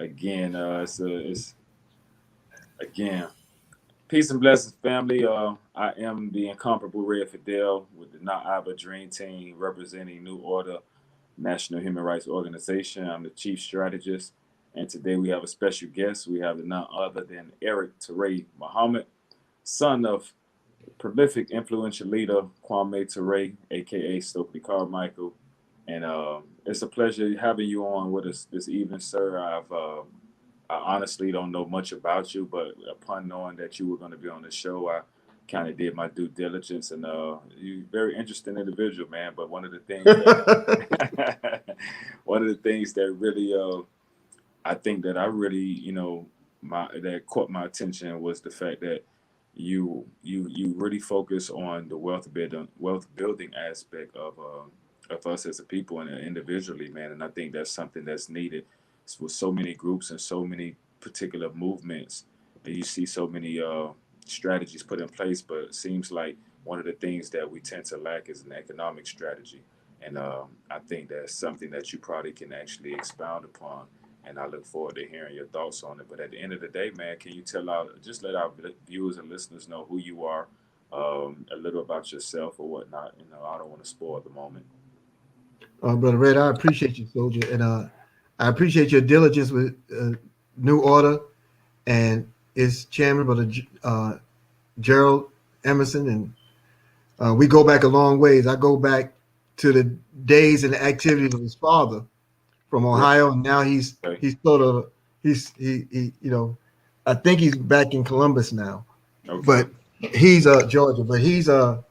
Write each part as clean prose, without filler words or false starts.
again. It's again. Peace and blessings, family. I am the incomparable Red Fidel with the Not Aba Dream Team, representing New Order National Human Rights Organization. I'm the chief strategist, and today we have a special guest. We have none other than Eric Ture Muhammad, son of prolific, influential leader Kwame Ture, aka Stokely Carmichael. And it's a pleasure having you on with us this evening, sir. I honestly don't know much about you, but upon knowing that you were going to be on the show, I kind of did my due diligence, and you're a very interesting individual, man. But one of the things that one of the things that really I think that I really, my that caught my attention was the fact that you really focus on the wealth building aspect of us as a people and individually, man. And I think that's something that's needed with so many groups and so many particular movements. And you see so many strategies put in place, but it seems like one of the things that we tend to lack is an economic strategy. And I think that's something that you probably can actually expound upon. And I look forward to hearing your thoughts on it. But at the end of the day, man, can you just let our viewers and listeners know who you are, a little about yourself or whatnot? I don't want to spoil the moment. Brother Red, I appreciate you, soldier, and I appreciate your diligence with New Order and its chairman, Brother Gerald Emerson, and we go back a long ways. I go back to the days and the activities of his father from Ohio, and now he's sort of he I think he's back in Columbus now, but he's Georgia, but he's a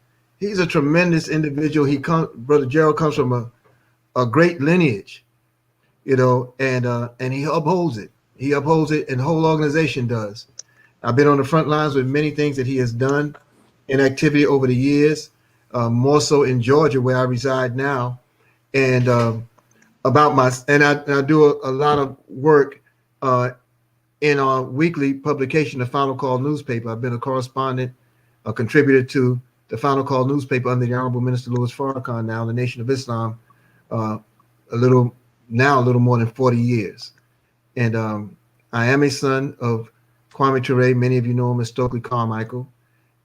tremendous individual. Brother Gerald comes from a great lineage, and he upholds it. He upholds it, and the whole organization does. I've been on the front lines with many things that he has done in activity over the years, more so in Georgia where I reside now, and I do a lot of work in our weekly publication, the Final Call newspaper. I've been a correspondent, a contributor to the Final Call newspaper under the Honorable Minister Louis Farrakhan, now the Nation of Islam, a little more than 40 years. And I am a son of Kwame Ture. Many of you know him as Stokely Carmichael.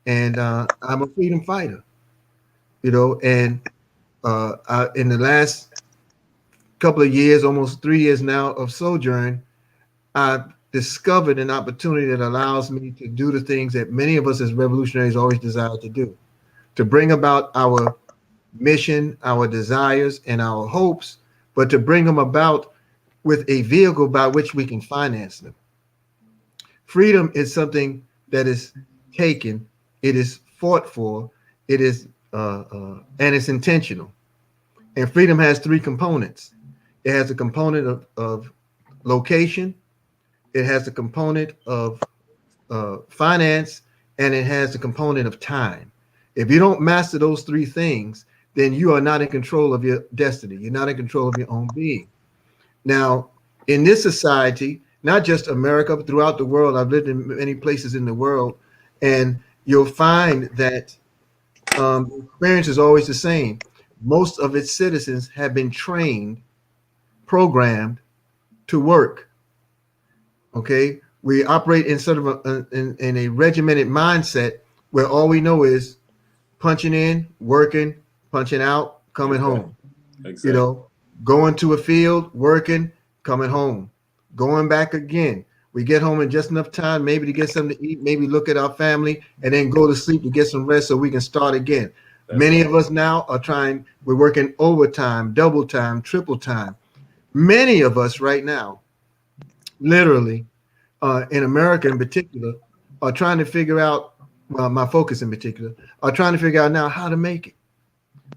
And I'm a freedom fighter, and in the last couple of years, almost 3 years now of sojourn, I've discovered an opportunity that allows me to do the things that many of us as revolutionaries always desired to do, to bring about our mission, our desires, and our hopes, but to bring them about with a vehicle by which we can finance them. Freedom is something that is taken, it is fought for, it is and it's intentional. And freedom has three components. It has a component of location, it has a component of finance, and it has a component of time. If you don't master those three things, then you are not in control of your destiny. You're not in control of your own being. Now, in this society, not just America, but throughout the world, I've lived in many places in the world, and you'll find that the experience is always the same. Most of its citizens have been trained, programmed to work. Okay, we operate in sort of in a regimented mindset where all we know is punching in, working, punching out, coming home. Exactly. Going to a field, working, coming home, going back again. We get home in just enough time, maybe to get something to eat, maybe look at our family, and then go to sleep to get some rest so we can start again. Many of us now we're working overtime, double time, triple time. Many of us right now, literally, in America in particular, are trying to figure out, well, my focus in particular, are trying to figure out now how to make it.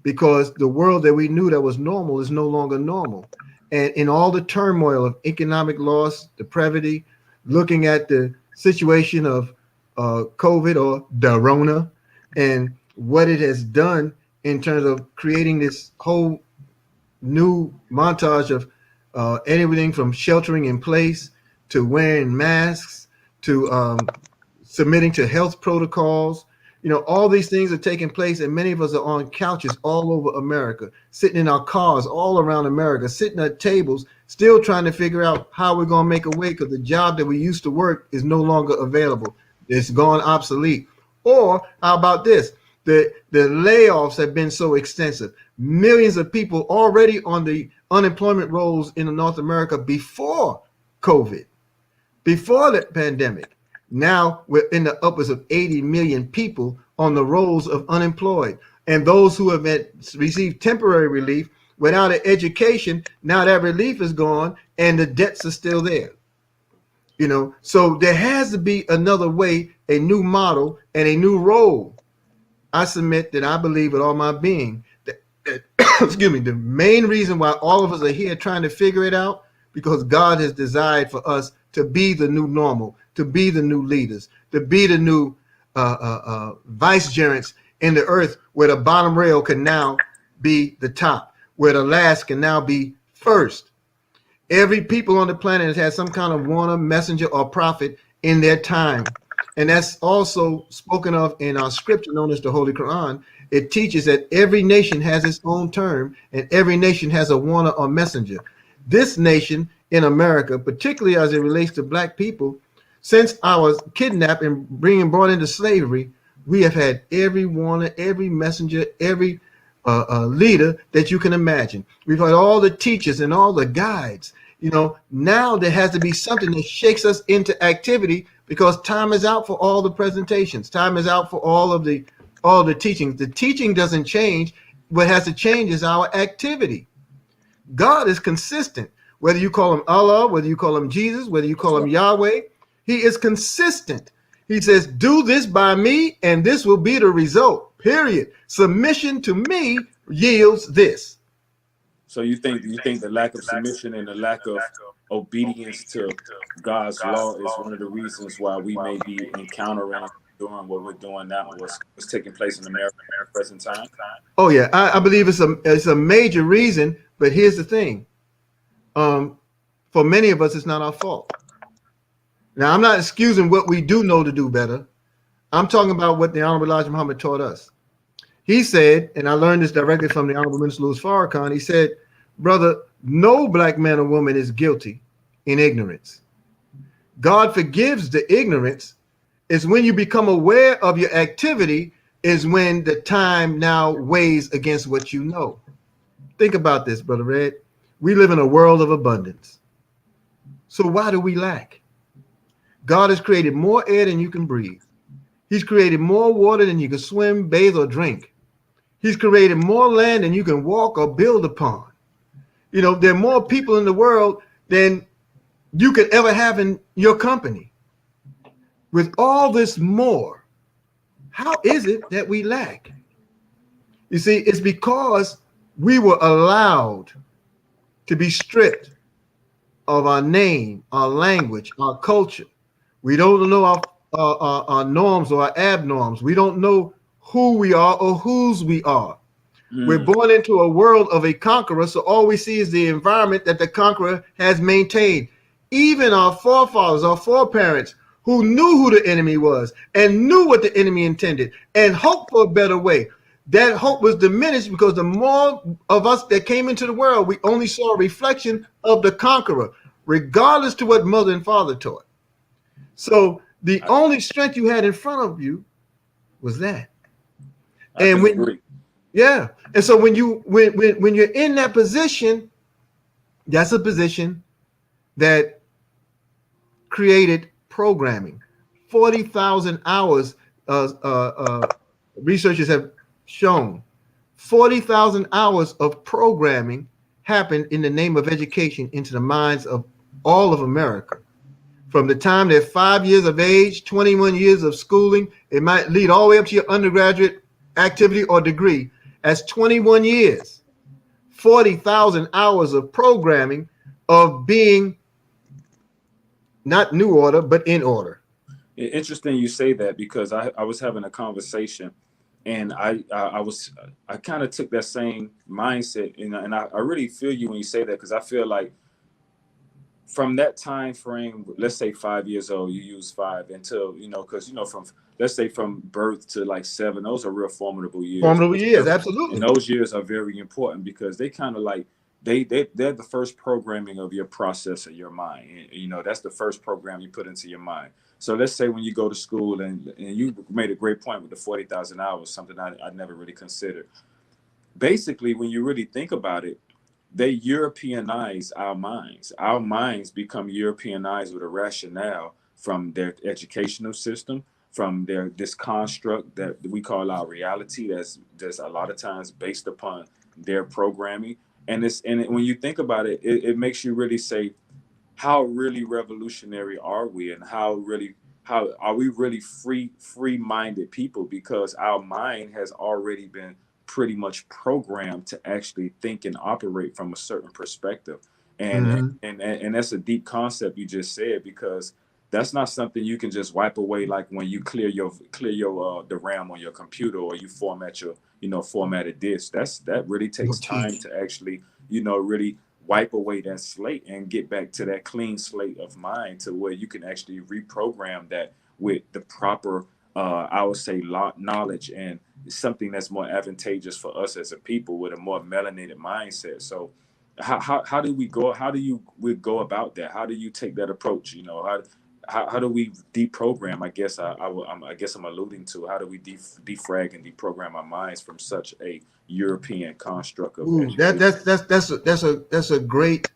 Because the world that we knew that was normal is no longer normal. And in all the turmoil of economic loss, depravity, looking at the situation of COVID or the Rona and what it has done in terms of creating this whole new montage of everything from sheltering in place to wearing masks to submitting to health protocols All these things are taking place, and many of us are on couches all over America, sitting in our cars all around America, sitting at tables, still trying to figure out how we're going to make a way because the job that we used to work is no longer available. It's gone obsolete. Or how about this? The layoffs have been so extensive. Millions of people already on the unemployment rolls in North America before COVID, before the pandemic. Now we're in the upwards of 80 million people on the rolls of unemployed. And those who have received temporary relief without an education, now that relief is gone and the debts are still there. So there has to be another way, a new model, and a new role. I submit that I believe with all my being that excuse me, the main reason why all of us are here trying to figure it out, because God has desired for us to be the new normal, to be the new leaders, to be the new vicegerents in the earth, where the bottom rail can now be the top, where the last can now be first. Every people on the planet has had some kind of warner, messenger, or prophet in their time. And that's also spoken of in our scripture known as the Holy Quran. It teaches that every nation has its own term and every nation has a warner or messenger. This nation in America, particularly as it relates to black people, since I was kidnapped and brought into slavery, we have had every warner, every messenger, every leader that you can imagine. We've had all the teachers and all the guides. Now there has to be something that shakes us into activity, because time is out for all the presentations. Time is out for all the teachings. The teaching doesn't change. What has to change is our activity. God is consistent. Whether you call him Allah, whether you call him Jesus, whether you call him Yahweh, he is consistent. He says, do this by me, and this will be the result, period. Submission to me yields this. So you think the lack of submission and the lack of obedience to God's law is one of the reasons why we may be encountering doing what we're doing now, what's taking place in America at the present time? Oh yeah, I believe it's a major reason. But here's the thing: for many of us, it's not our fault. Now, I'm not excusing what we do know to do better. I'm talking about what the Honorable Elijah Muhammad taught us. He said, and I learned this directly from the Honorable Minister Louis Farrakhan, he said, brother, no black man or woman is guilty in ignorance. God forgives the ignorance. It's when you become aware of your activity is when the time now weighs against what you know. Think about this, Brother Red. We live in a world of abundance. So why do we lack? God has created more air than you can breathe. He's created more water than you can swim, bathe, or drink. He's created more land than you can walk or build upon. There are more people in the world than you could ever have in your company. With all this more, how is it that we lack? You see, it's because we were allowed to be stripped of our name, our language, our culture. We don't know our norms or our abnorms. We don't know who we are or whose we are. We're born into a world of a conqueror, so all we see is the environment that the conqueror has maintained. Even our forefathers, our foreparents, who knew who the enemy was and knew what the enemy intended and hoped for a better way, that hope was diminished because the more of us that came into the world, we only saw a reflection of the conqueror, regardless to what mother and father taught. So the only strength you had in front of you was that. And when, yeah. And so when you're in that position, that's a position that created programming. 40,000 hours, researchers have shown 40,000 hours of programming happened in the name of education into the minds of all of America. From the time they're 5 years of age, 21 years of schooling, it might lead all the way up to your undergraduate activity or degree. As 21 years, 40,000 hours of programming of being not new order, but in order. Interesting you say that, because I was having a conversation, and I kind of took that same mindset, and I really feel you when you say that, because I feel like from that time frame, let's say 5 years old, you use 5 until, because from let's say from birth to like 7, those are real formidable years. Formidable years, absolutely. And those years are very important because they kind of like they're the first programming of your process of your mind. You know, that's the first program you put into your mind. So let's say when you go to school, and you made a great point with the 40,000 hours, something I never really considered. Basically, when you really think about it, they Europeanize our minds. Our minds become Europeanized with a rationale from their educational system, from their this construct that we call our reality. That's a lot of times based upon their programming. When you think about it, it makes you really say, how really revolutionary are we, and how are we really free minded people, because our mind has already been pretty much programmed to actually think and operate from a certain perspective. And that's a deep concept you just said, because that's not something you can just wipe away, like when you clear your the RAM on your computer, or you format your formatted disk. That really takes time to actually really wipe away that slate and get back to that clean slate of mind, to where you can actually reprogram that with the proper I would say knowledge, and something that's more advantageous for us as a people with a more melanated mindset. So how do we go, how do you we go about that? How do you take that approach? How do we deprogram? I guess I'm alluding to, how do we defrag and deprogram our minds from such a European construct of Ooh, education? that's a great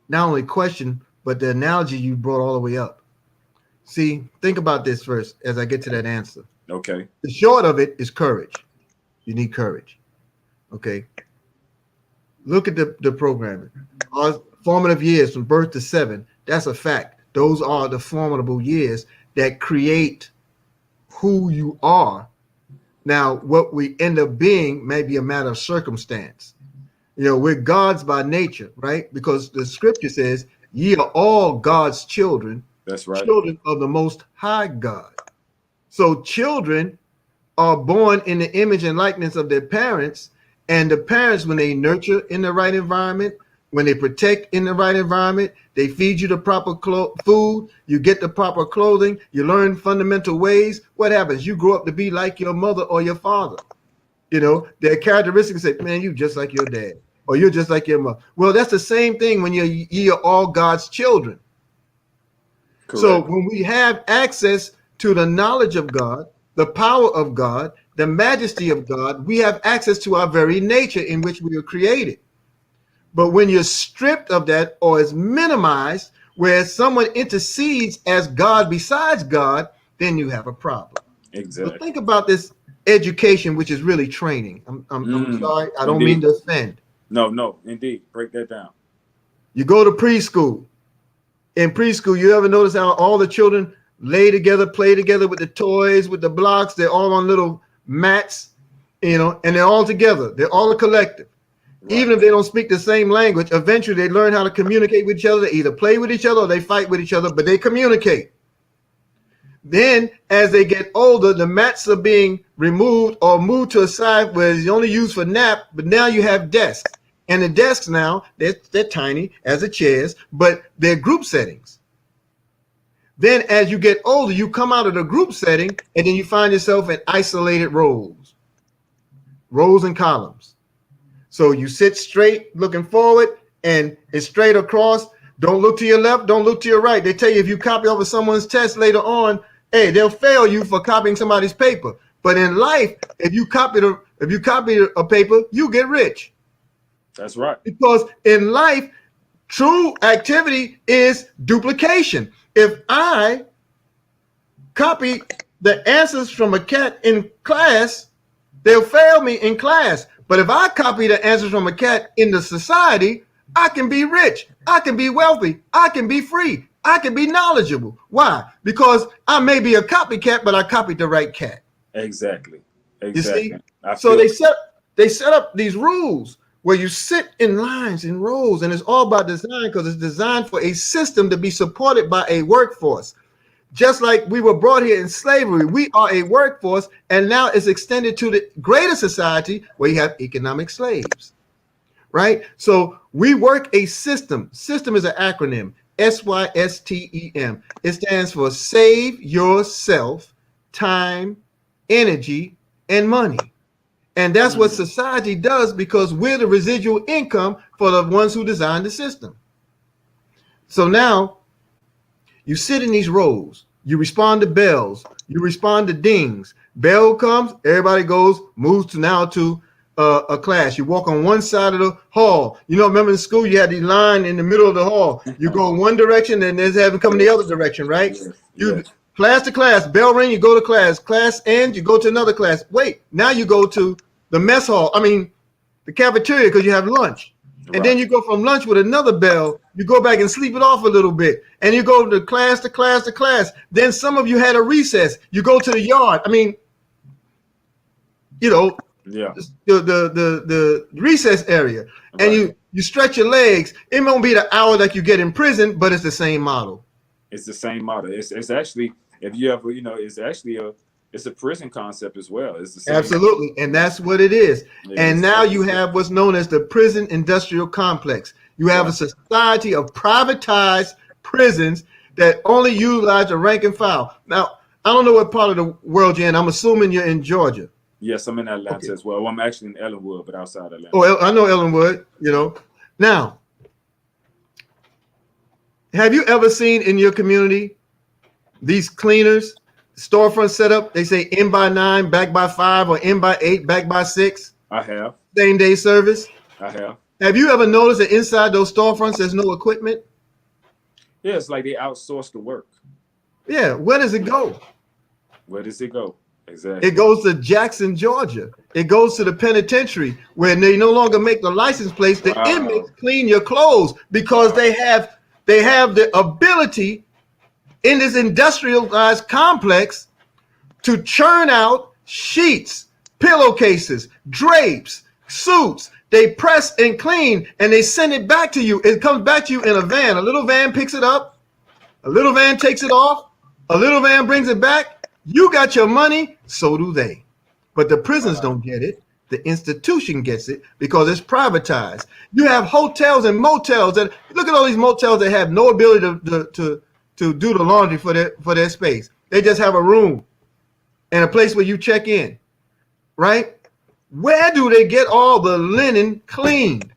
not only question, but the analogy you brought all the way up. See, think about this first as I get to that answer. Okay. The short of it is courage. You need courage. Okay. Look at the programming. Our formative years from birth to 7, that's a fact. Those are the formidable years that create who you are. Now, what we end up being may be a matter of circumstance. We're gods by nature, right? Because the scripture says, ye are all God's children. That's right. Children of the Most High God. So children are born in the image and likeness of their parents, and the parents, when they nurture in the right environment, when they protect in the right environment, they feed you the proper food, you get the proper clothing, you learn fundamental ways. What happens? You grow up to be like your mother or your father. Their characteristics say, man, you just like your dad, or you're just like your mother. Well, that's the same thing when you're all God's children. Correct. So when we have access to the knowledge of God, the power of God, the majesty of God, we have access to our very nature in which we were created. But when you're stripped of that, or is minimized, where someone intercedes as God besides God, then you have a problem. Exactly. So think about this education, which is really training. I'm sorry, I don't mean to offend. No, indeed. Break that down. You go to preschool. In preschool, you ever notice how all the children lay together, play together with the toys, with the blocks? They're all on little mats, and they're all together. They're all a collective. Right. Even if they don't speak the same language, eventually they learn how to communicate with each other. They either play with each other or they fight with each other, but they communicate. Then, as they get older, the mats are being removed or moved to a side where it's only used for nap, but now you have desks. And the desks now, they're tiny as the chairs, but they're group settings. Then as you get older, you come out of the group setting, and then you find yourself in isolated rows and columns. So you sit straight, looking forward, and it's straight across. Don't look to your left, don't look to your right. They tell you if you copy over someone's test later on, hey, they'll fail you for copying somebody's paper. But in life, if you copy a paper, you get rich. That's right. Because in life, true activity is duplication. If I copy the answers from a cat in class, they'll fail me in class. But if I copy the answers from a cat in the society, I can be rich, I can be wealthy, I can be free, I can be knowledgeable. Why? Because I may be a copycat, but I copied the right cat. Exactly. You see? So they set up these rules where you sit in lines, in rows, and it's all by design, because it's designed for a system to be supported by a workforce. Just like we were brought here in slavery, we are a workforce, and now it's extended to the greater society where you have economic slaves, right? So we work a system. System is an acronym. SYSTEM. It stands for Save Yourself Time, Energy, and Money. And that's what society does, because we're the residual income for the ones who designed the system. So now you sit in these rows, you respond to bells, you respond to dings. Bell comes, everybody goes, moves to a class. You walk on one side of the hall. You know, remember in school you had the line in the middle of the hall. You go in one direction and there's having come in the other direction, right? Class to class, bell ring, you go to class. Class ends, you go to another class. Wait, now you go to the mess hall. I mean, the cafeteria, because you have lunch. And then you go from lunch with another bell. You go back and sleep it off a little bit. And you go to class to class to class. Then some of you had a recess. You go to the yard. I mean, you know, the recess area. And you stretch your legs. It won't be the hour that you get in prison, but it's the same model. It's the same model. It's actually, if you ever, you know, it's a prison concept as well. It's the same. Absolutely. And that's what it is. And now you have what's known as the prison industrial complex. You have a society of privatized prisons that only utilize the rank and file. Now, I don't know what part of the world you're in. I'm assuming you're in Georgia. Yes, I'm in Atlanta as well. I'm actually in Ellenwood, but outside Atlanta. Oh, I know Ellenwood, you know. Now, have you ever seen in your community these cleaners? Storefront setup, they say in by 9, back by 5, or in by 8, back by 6. I have. Same day service. I have. Have you ever noticed that inside those storefronts there's no equipment? Yeah, it's like they outsource the work. Yeah, where does it go? Where does it go? Exactly. It goes to Jackson, Georgia. It goes to the penitentiary, where they no longer make the license plates. The inmates clean your clothes because they have the ability in this industrialized complex to churn out sheets, pillowcases, drapes, suits. They press and clean and they send it back to you. It comes back to you in a van. A little van picks it up. A little van takes it off. A little van brings it back. You got your money, so do they. But the prisons don't get it. The institution gets it because it's privatized. You have hotels and motels that, look at all these motels that have no ability to do the laundry for their space. They just have a room and a place where you check in, right? Where do they get all the linen cleaned?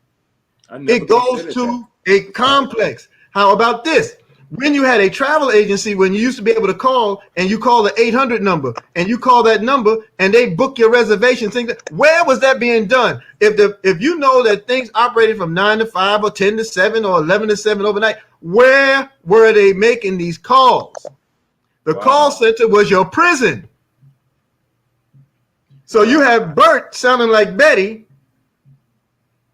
It goes to a complex. How about this? When you had a travel agency, when you used to be able to call and you call the 800 number and you call that number and they book your reservation, where was that being done? If you know that things operated from 9 to 5 or 10 to 7 or 11 to 7 overnight, where were they making these calls? The call center was your prison. So you have Bert sounding like Betty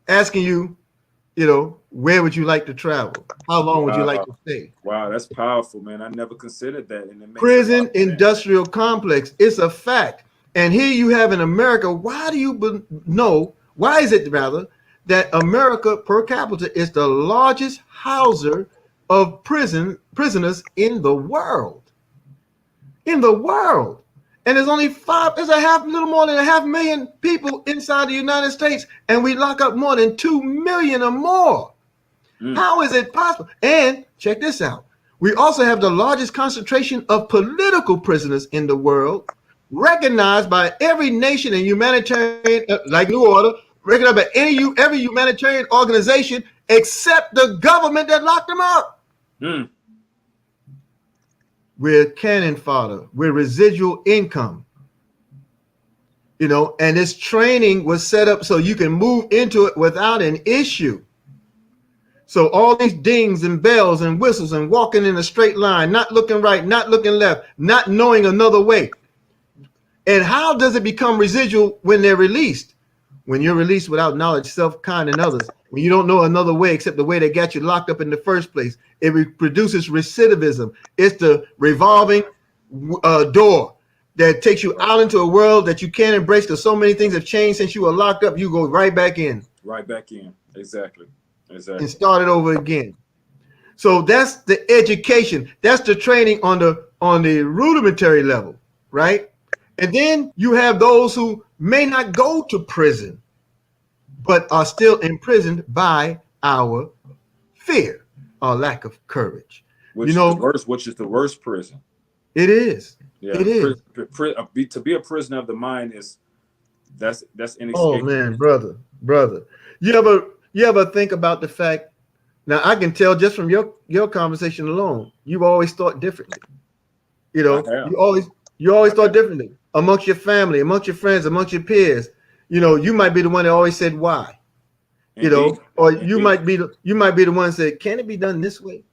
asking you, you know, where would you like to travel? How long would you like to stay? Wow, that's powerful, man. I never considered that. And it makes prison industrial complex. It's a fact. And here you have in America, why is it rather that America per capita is the largest houser of prisoners in the world? In the world. And there's only little more than 500,000 people inside the United States, and we lock up more than 2 million or more. How is it possible? And check this out. We also have the largest concentration of political prisoners in the world, recognized by every nation and humanitarian, like New Order, recognized by every humanitarian organization except the government that locked them up. We're cannon fodder. We're residual income. You know, and this training was set up so you can move into it without an issue. So all these dings and bells and whistles and walking in a straight line, not looking right, not looking left, not knowing another way. And how does it become residual when they're released? When you're released without knowledge, self, kind, and others. When you don't know another way except the way they got you locked up in the first place. It produces recidivism. It's the revolving door that takes you out into a world that you can't embrace because so many things have changed since you were locked up. You go right back in. Right back in. Exactly. And start it over again. So that's the education. That's the training on the rudimentary level, right? And then you have those who may not go to prison, but are still imprisoned by our fear. or lack of courage. You Which is the know, worst. Which is the worst prison. it is. Yeah, It is. to be a prisoner of the mind is that's Oh inescapable. man, brother. You ever think about the fact? Now I can tell just from your conversation alone, you've always thought differently. You I know, have. you always I thought have. differently amongst your family, amongst your friends, amongst your peers. You know, you might be the one that always said why. You Indeed. know, or Indeed. you might be the one that said, can it be done this way?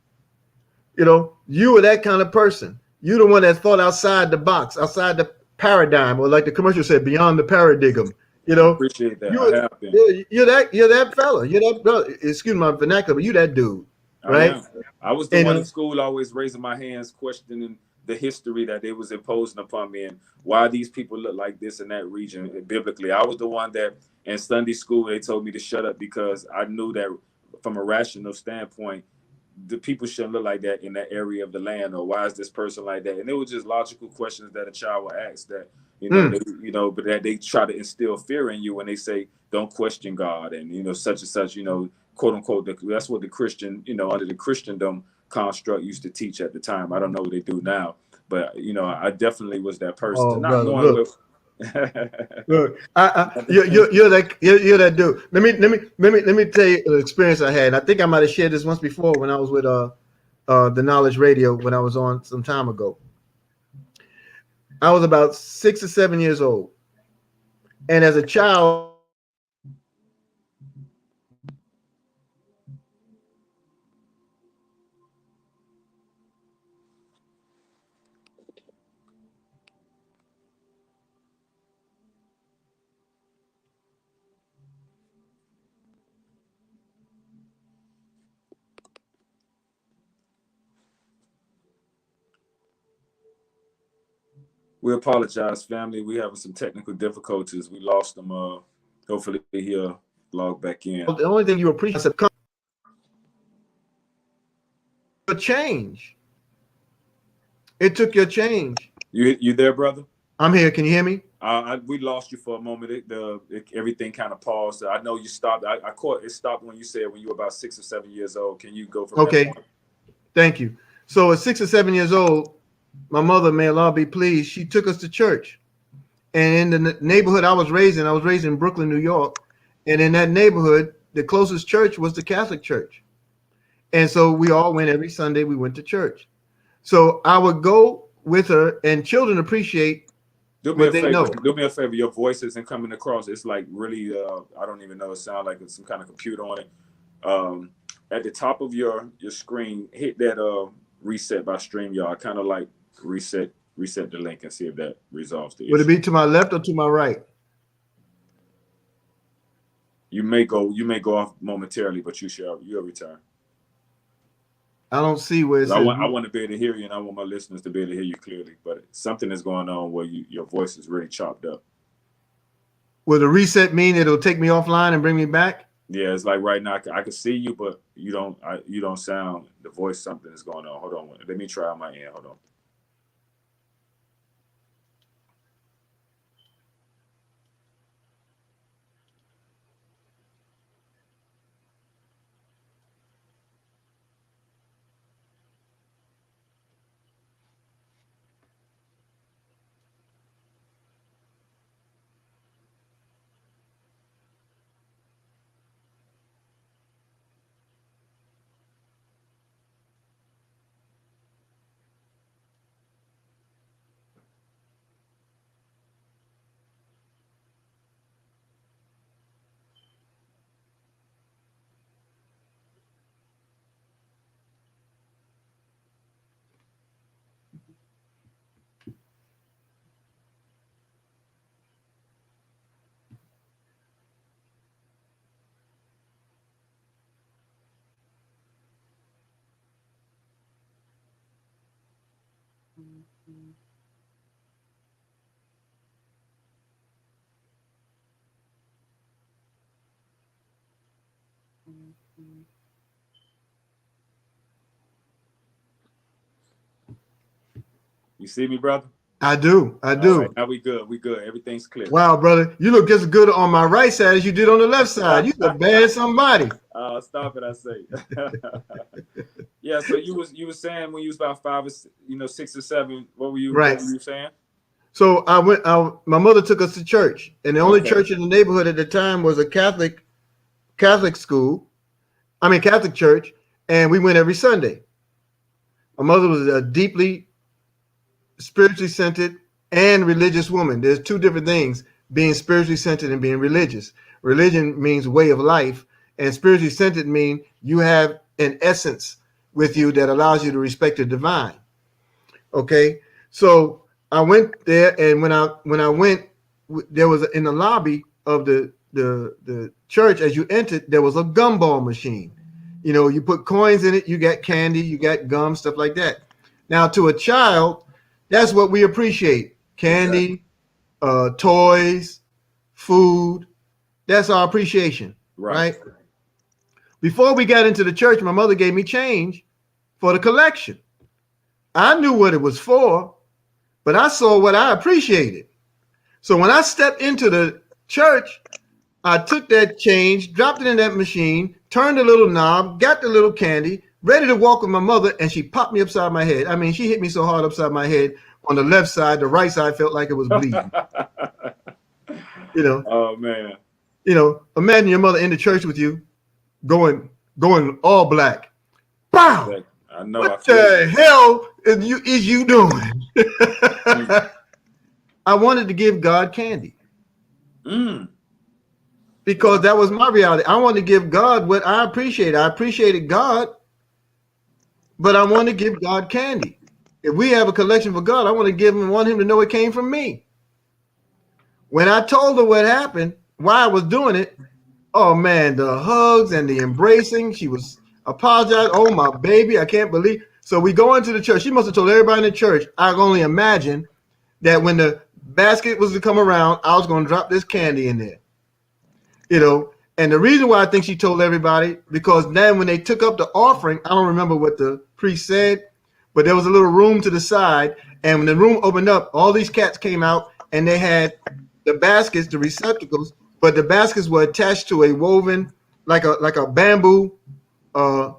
You know, you were that kind of person. You're the one that thought outside the box, outside the paradigm, or like the commercial said, beyond the paradigm. You I know, appreciate that. I you have been. you're that fella. You're that brother. Excuse my vernacular, but you that dude, I right? am. I was the And one in school always raising my hands, questioning the history that they was imposing upon me and why these people look like this in that region. And biblically, I was the one that in Sunday school they told me to shut up because I knew that from a rational standpoint, the people shouldn't look like that in that area of the land, or why is this person like that? And it was just logical questions that a child would ask that mm, but that they try to instill fear in you when they say don't question God and such and such, quote unquote. That's what the Christian, under the Christendom construct used to teach at the time. I don't know what they do now, but I definitely was that person, oh not brother, knowing look, what. look, you're that dude. Let me tell you an experience I had. And I think I might have shared this once before when I was with the Knowledge Radio when I was on some time ago. I was about 6 or 7 years old, and as a child, I was raised in a We apologize, family. We having some technical difficulties. We lost them. Hopefully he'll log back in. the only thing you appreciate is a change. It took your change. You there, brother? I'm here. Can you hear me? We lost you for a moment. Everything kind of paused. I know you stopped. I caught it stopped when you said when you were about 6 or 7 years old. Can you go from that Okay. point? Thank you. So at 6 or 7 years old, my mother, may Allah be pleased, she took us to church. And in the neighborhood I was raised in Brooklyn, New York. And in that neighborhood, the closest church was the Catholic church. And so we all went every Sunday, we went to church. So I would go with her, and children appreciate Do me what a they favor. know. Do me a favor. Your voice isn't coming across. It's like really. I don't even know. It sounds like it's some kind of computer on it. At the top of your screen, hit that reset by StreamYard. Kind of like reset the link and see if that resolves the Would it issue. be to my left or to my right? You may go off momentarily, but you'll return. I don't see where it 'Cause I says. want to be able to hear you, and I want my listeners to be able to hear you clearly. But something is going on where your voice is really chopped up. Will the reset mean it'll take me offline and bring me back? Yeah, it's like right now I can see you, but you don't sound the voice. Something is going on. Hold on, let me try on my end. Hold on. You see me, brother? I do. I All right, do. now we good. We good. Everything's clear. Wow, brother, you look just as good on my right side as you did on the left side. You look bad as somebody. Stop it! I say. Yeah. So you was saying when you was about five or 6 or 7, what Right. were you saying? So I went. My mother took us to church, and the only Okay. church in the neighborhood at the time was a Catholic school. I mean Catholic church, and we went every Sunday. My mother was a deeply spiritually centered and religious woman. There's two different things: being spiritually centered and being religious. Religion means way of life, and spiritually centered mean you have an essence with you that allows you to respect the divine. Okay, so I went there, and when I went, there was in the lobby of the church as you entered, there was a gumball machine. You know, you put coins in it, you got candy, you got gum, stuff like that. Now, to a child, that's what we appreciate: Exactly. candy, toys, food. That's our appreciation, Right. right? Before we got into the church, my mother gave me change for the collection. I knew what it was for, but I saw what I appreciated. So when I stepped into the church, I took that change, dropped it in that machine, turned the little knob, got the little candy, ready to walk with my mother, and she popped me upside my head. I mean, she hit me so hard upside my head on the left side, the right side felt like it was bleeding. You know, Oh man. imagine your mother in the church with you, going all black. Bow! Exactly. I know. I What feel you. the hell is you doing? Mm. I wanted to give God candy Mm. because Wow. that was my reality. I wanted to give God what I appreciated. I appreciated God, but I want to give God candy. If we have a collection for God, I want to give him, want him to know it came from me. When I told her what happened, why I was doing it, oh man, the hugs and the embracing. She was apologized. Oh my baby, I can't believe. So we go into the church. She must have told everybody in the church. I can only imagine that when the basket was to come around, I was going to drop this candy in there. You know, and the reason why I think she told everybody, because then when they took up the offering, I don't remember what the priest said, but there was a little room to the side, and when the room opened up, all these cats came out, and they had the baskets, the receptacles, but the baskets were attached to a woven, like a bamboo uh,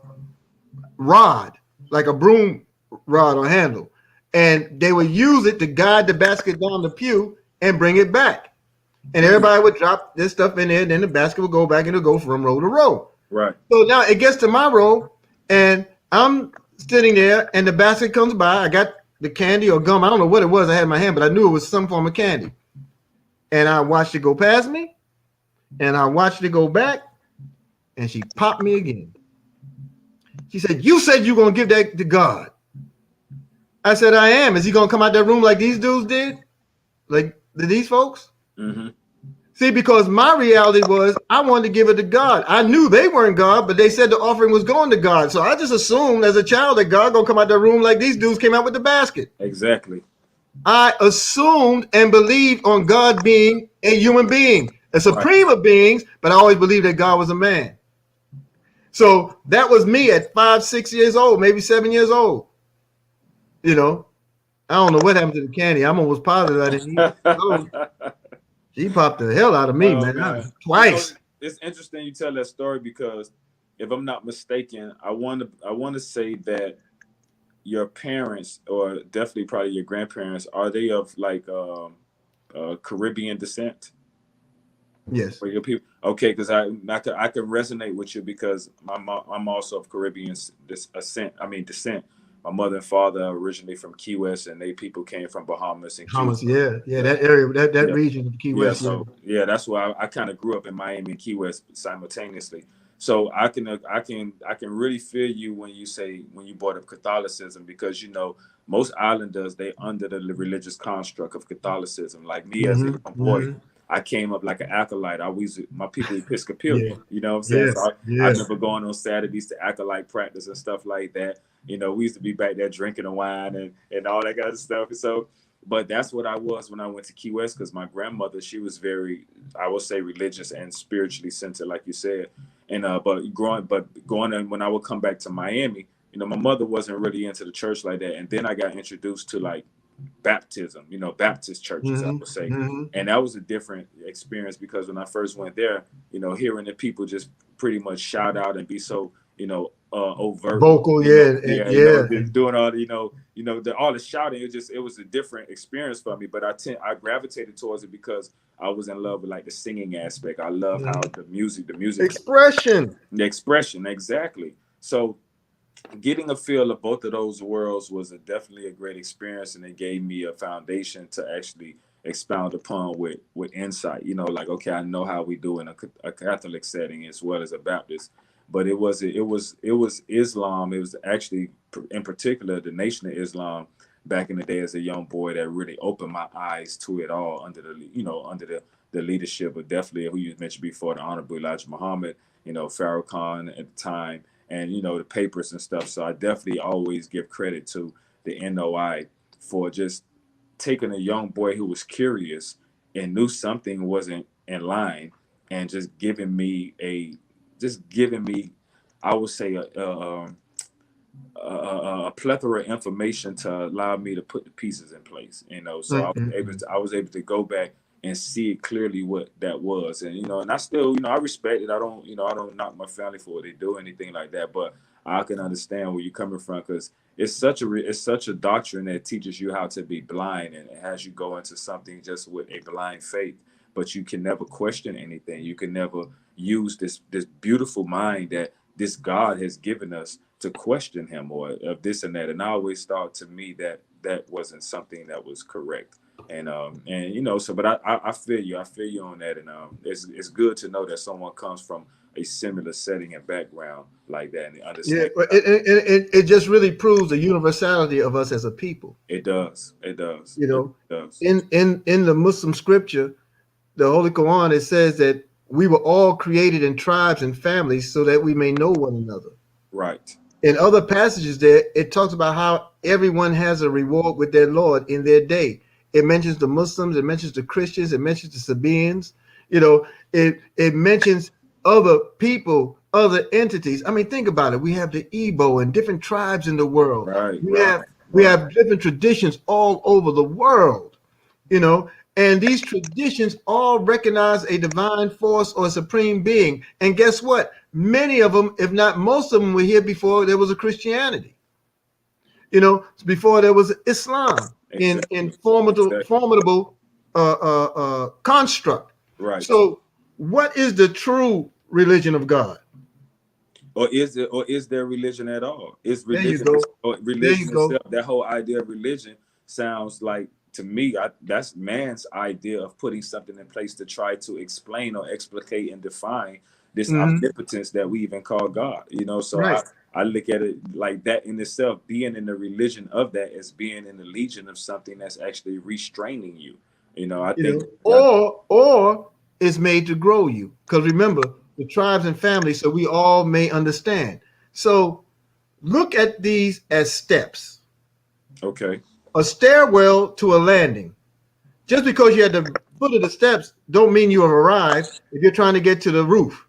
rod, like a broom rod or handle, and they would use it to guide the basket down the pew and bring it back. And Mm. everybody would drop this stuff in there, and then the basket would go back and it'll go from row to row. Right. So now it gets to my row, and I'm sitting there, and the basket comes by. I got the candy or gum. I don't know what it was I had in my hand, but I knew it was some form of candy. And I watched it go past me, and I watched it go back, and she popped me again. She said, "You said you were going to give that to God." I said, "I am." Is he going to come out that room like these dudes did? Like these folks? Mm-hmm. See, because my reality was I wanted to give it to God. I knew they weren't God, but they said the offering was going to God. So I just assumed as a child that God gonna come out the room like these dudes came out with the basket. Exactly. I assumed and believed on God being a human being, a Right. supreme of beings, but I always believed that God was a man. So that was me at 5, 6 years old, maybe 7 years old. You know, I don't know what happened to the candy. I'm almost positive I didn't eat it. Oh, she popped the hell out of me, Oh man. man. Twice. It's interesting you tell that story because if I'm not mistaken, I want to say that your parents, or definitely probably your grandparents, are they of like Caribbean descent? Yes. For your people, okay, because I can resonate with you because I'm also of Caribbean descent. My mother and father are originally from Key West, and they people came from Bahamas and Cuba. Bahamas, yeah, yeah, Yeah, that area, that yeah, region of Key yeah. West, yeah. So yeah, that's why I kind of grew up in Miami and Key West simultaneously. So I can really feel you when you say when you brought up Catholicism because most islanders they under the religious construct of Catholicism. Like me as a Mm-hmm. young boy, Mm-hmm. I came up like an acolyte. My people Yeah. Episcopalian. You know what I'm saying? So Yes. I Yes. remember going on Saturdays to acolyte practice and stuff like that. We used to be back there drinking the wine and all that kind of stuff. So, but that's what I was when I went to Key West because my grandmother, she was very, I would say, religious and spiritually centered, like you said. And going in when I would come back to Miami, my mother wasn't really into the church like that. And then I got introduced to like baptism, Baptist churches, I would Mm-hmm. say. Mm-hmm. And that was a different experience because when I first went there, hearing the people just pretty much shout out and be so, overt, Vocal, yeah, yeah. just doing all the, all the shouting. It was a different experience for me, but I gravitated towards it because I was in love with like the singing aspect. I love how the music, Expression. the expression, exactly. So getting a feel of both of those worlds was definitely a great experience, and it gave me a foundation to actually expound upon with insight. Like, okay, I know how we do in a Catholic setting as well as a Baptist, but it was Islam. It was actually, in particular, the Nation of Islam back in the day as a young boy that really opened my eyes to it all under the leadership of definitely who you mentioned before, the Honorable Elijah Muhammad, Farrakhan Khan at the time, and the papers and stuff. So I definitely always give credit to the NOI for just taking a young boy who was curious and knew something wasn't in line, and just giving me, I would say, a plethora of information to allow me to put the pieces in place. So Mm-mm-mm. I was able to go back and see it clearly what that was, and and I still, I respect it. I don't knock my family for what they do, anything like that, but I can understand where you're coming from, because it's such a doctrine that teaches you how to be blind, and it has you go into something just with a blind faith, but you can never question anything. You can never use this beautiful mind that this God has given us to question him or of this and that. And I always thought, to me, that wasn't something that was correct. And so, but I feel you. I feel you on that. And it's good to know that someone comes from a similar setting and background like that, and they Yeah, understand. but it just really proves the universality of us as a people. It does. It does. You It know, does. in the Muslim scripture, the Holy Quran, it says that we were all created in tribes and families so that we may know one another. Right. In other passages there, it talks about how everyone has a reward with their Lord in their day. It mentions the Muslims, it mentions the Christians, it mentions the Sabaeans. It mentions other people, other entities. I mean, think about it. We have the Igbo and different tribes in the world. Right. We Right. have we Right. have different traditions all over the world. You know, and these traditions all recognize a divine force or a supreme being. And guess what? Many of them, if not most of them, were here before there was a Christianity. Before there was Islam in Exactly. Exactly. formidable construct. Right. So, what is the true religion of God? Or is there religion at all? Is There you religion go. or There you religion go. itself? That whole idea of religion sounds like, to me, that's man's idea of putting something in place to try to explain or explicate and define this Hmm. omnipotence that we even call God. So Right. I look at it like that in itself, being in the religion of that is being in the legion of something that's actually restraining you. I think, Or it's made to grow you. Because remember, the tribes and families, so we all may understand. So look at these as steps. okay, A stairwell to a landing. Just because you're at the foot of the steps don't mean you have arrived if you're trying to get to the roof,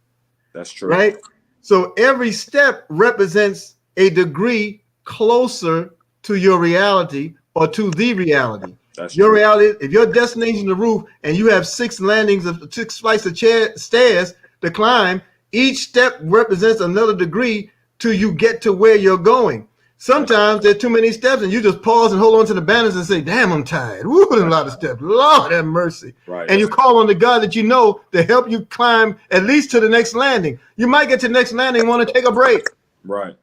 that's true. right? So every step represents a degree closer to your reality or to the reality. That's Your true. reality, if your destination is the roof and you have six flights of stairs to climb, each step represents another degree till you get to where you're going. That's Sometimes there are too many steps and you just pause and hold on to the banners and say, damn, I'm tired. Woo, there's a lot of steps. Lord have mercy. right. And you That's call on the God that you know to help you climb at least to the next landing. You might get to the next landing and want to take a break. right.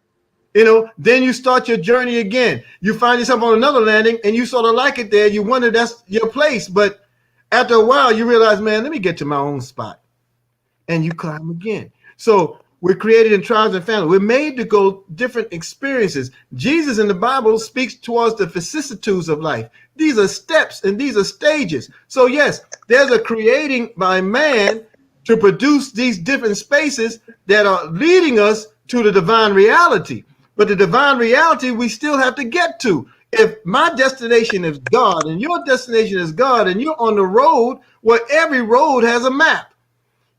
Then you start your journey again. You find yourself on another landing and you sort of like it there. You wonder that's your place. But after a while, you realize, man, let me get to my own spot. And you climb again. So we're created in tribes and families. We're made to go different experiences. Jesus in the Bible speaks towards the vicissitudes of life. These are steps and these are stages. So yes, there's a creating by man to produce these different spaces that are leading us to the divine reality. But the divine reality we still have to get to. If my destination is God and your destination is God and you're on the road, well, every road has a map.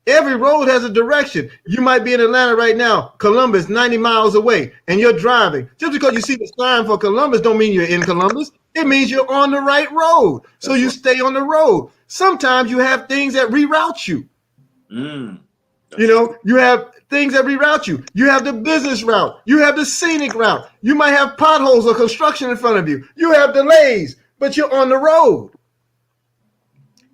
Every road has a direction. You might be in Atlanta right now, Columbus, 90 miles away, and you're driving. Just because you see the sign for Columbus don't mean you're in Columbus. It means you're on the right road. So That's you right. stay on the road. Sometimes you have things that reroute you. Mm. You know, you have things that reroute you. You have the business route. You have the scenic route. You might have potholes or construction in front of you. You have delays, but you're on the road.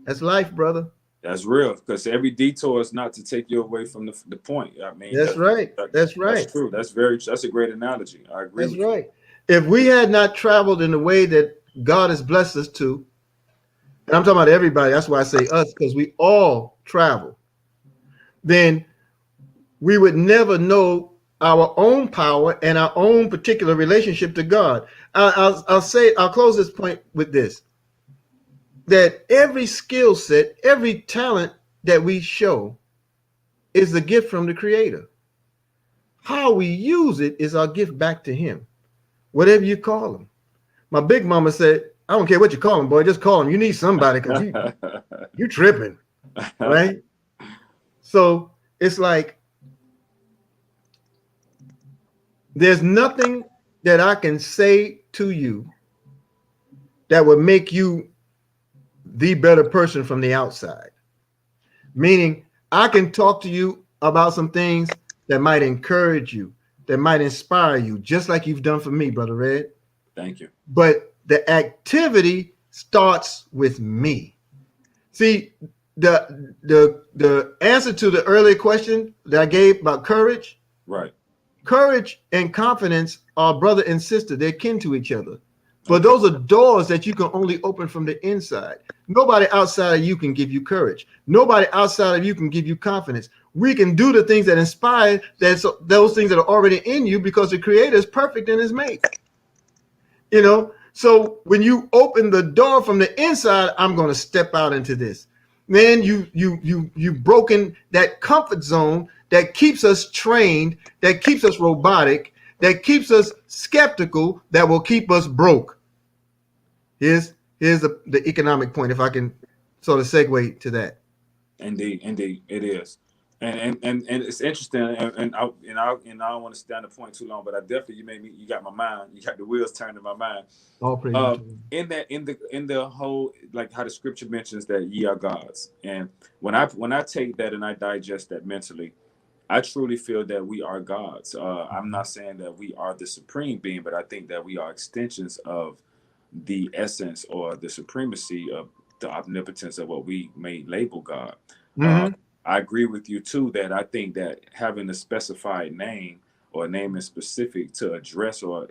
That's life, brother. That's real, because every detour is not to take you away from the point. I mean, That's right. That's that's right. true. That's a great analogy. I agree That's with you. right. If we had not traveled in the way that God has blessed us to, and I'm talking about everybody, that's why I say us, because we all travel, then we would never know our own power and our own particular relationship to God. I'll close this point with this: that every skill set, every talent that we show is the gift from the Creator. How we use it is our gift back to Him, whatever you call Him. My big mama said, "I don't care what you call him, boy, just call him. You need somebody because you tripping, right?" So it's like there's nothing that I can say to you that would make you the better person from the outside. Meaning, I can talk to you about some things that might encourage you, that might inspire you, just like you've done for me, Brother Red. Thank you. But the activity starts with me. See, the answer to the earlier question that I gave about courage, Right. courage and confidence are brother and sister. They're kin to each other. But Okay. those are doors that you can only open from the inside. Nobody outside of you can give you courage. Nobody outside of you can give you confidence. We can do the things that inspire those things that are already in you because the Creator is perfect in His make. You know, so when you open the door from the inside, I'm going to step out into this. Man, you've broken that comfort zone that keeps us trained, that keeps us robotic, that keeps us skeptical, that will keep us broke. Here's the economic point, if I can sort of segue to that. Indeed, it is, and it's interesting, and I don't want to stay on the point too long, but I definitely you got my mind, you got the wheels turned in my mind. All praises Uh, to Him. in the whole, like how the scripture mentions that ye are gods, and when I take that and I digest that mentally, I truly feel that we are gods. I'm not saying that we are the supreme being, but I think that we are extensions of the essence or the supremacy of the omnipotence of what we may label God. Uh, Mm-hmm. I agree with you too that I think that having a specified name or a name in specific to address or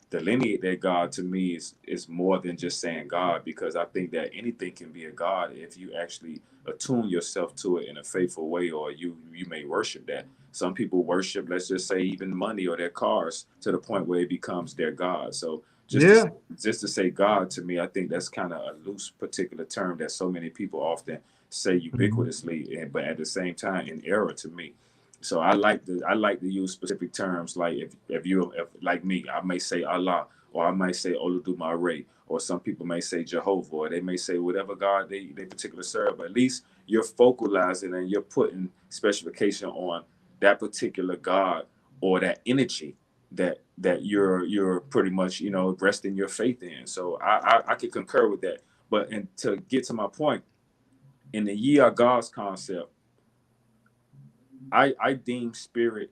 delineate that God to me is more than just saying God, because I think that anything can be a God if you actually attune yourself to it in a faithful way, or you may worship that. Some people worship, let's just say, even money or their cars to the point where it becomes their God. So just to Yeah. just to say God to me, I think that's kind of a loose particular term that so many people often say Mm-hmm. ubiquitously, but at the same time in error to me. So I like to use specific terms, like if like me, I may say Allah, or I might say Oludumare, or some people may say Jehovah, or they may say whatever God they particular serve. But at least you're focalizing and you're putting specification on that particular God or that energy that you're pretty much resting your faith in. So I could concur with that. But and to get to my point, in the ye are God's concept, I deem spirit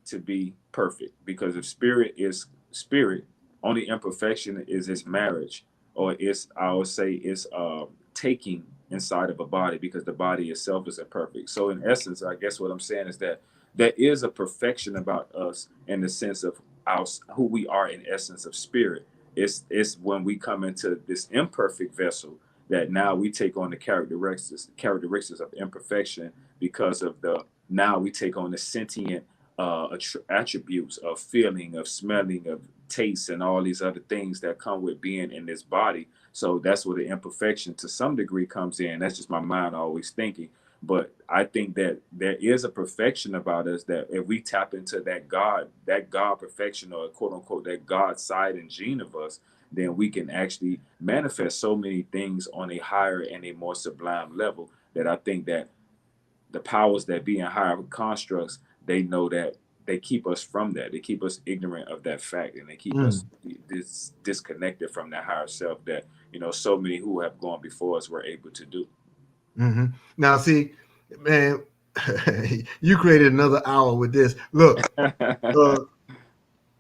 to be perfect, because if spirit is spirit, only imperfection is its marriage, or it's, I would say, it's taking inside of a body, because the body itself is imperfect. So in essence, I guess what I'm saying is that there is a perfection about us in the sense of our who we are in essence of spirit. It's when we come into this imperfect vessel that now we take on the characteristics of imperfection, because of the now we take on the sentient attributes of feeling, of smelling, of taste, and all these other things that come with being in this body. So that's where the imperfection to some degree comes in. That's just my mind always thinking. But I think that there is a perfection about us that if we tap into that God perfection, or quote unquote that God side and gene of us, then we can actually manifest so many things on a higher and a more sublime level, that I think that the powers that be in higher constructs, they know that they keep us from that. They keep us ignorant of that fact, and they keep us Mm. disconnected from that higher self that so many who have gone before us were able to do. Mm-hmm. Now, see, man. You created another hour with this. Look, uh,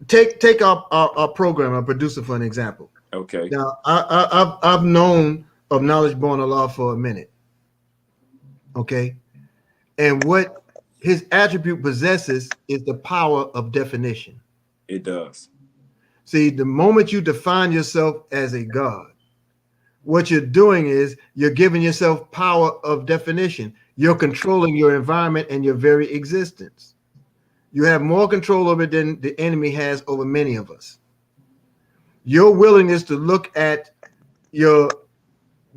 take our program, our producer, for an example. Okay. Now, I've known of Knowledge Born of Law for a minute, okay? And what his attribute possesses is the power of definition. It does. See, the moment you define yourself as a God, what you're doing is you're giving yourself power of definition. You're controlling your environment and your very existence. You have more control over it than the enemy has over many of us. Your willingness to look at your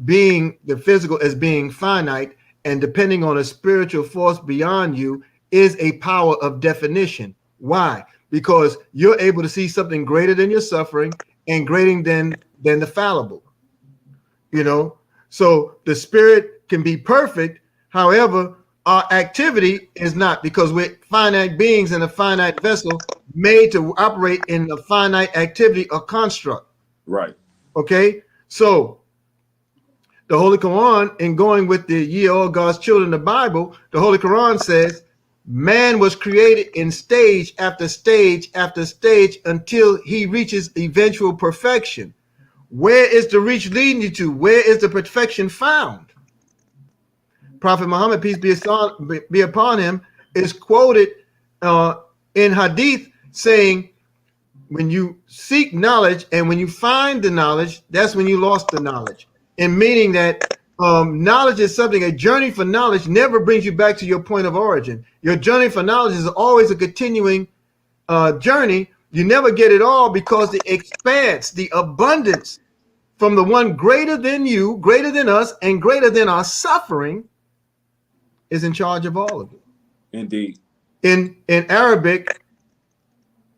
being, the physical, as being finite and depending on a spiritual force beyond you is a power of definition. Why? Because you're able to see something greater than your suffering and greater than the fallible. You know, so the spirit can be perfect. However, our activity is not, because we're finite beings in a finite vessel made to operate in a finite activity or construct. Right. Okay. So the Holy Quran, in going with the ye all God's children, the Bible, the Holy Quran says man was created in stage after stage after stage until he reaches eventual perfection. Where is the reach leading you to? Where is the perfection found? Prophet Muhammad, peace be upon him, is quoted in hadith saying, when you seek knowledge and when you find the knowledge, that's when you lost the knowledge. And meaning that knowledge is something, a journey for knowledge never brings you back to your point of origin. Your journey for knowledge is always a continuing journey. You never get it all, because the expanse, the abundance from the one greater than you, greater than us, and greater than our suffering is in charge of all of it. Indeed. In Arabic,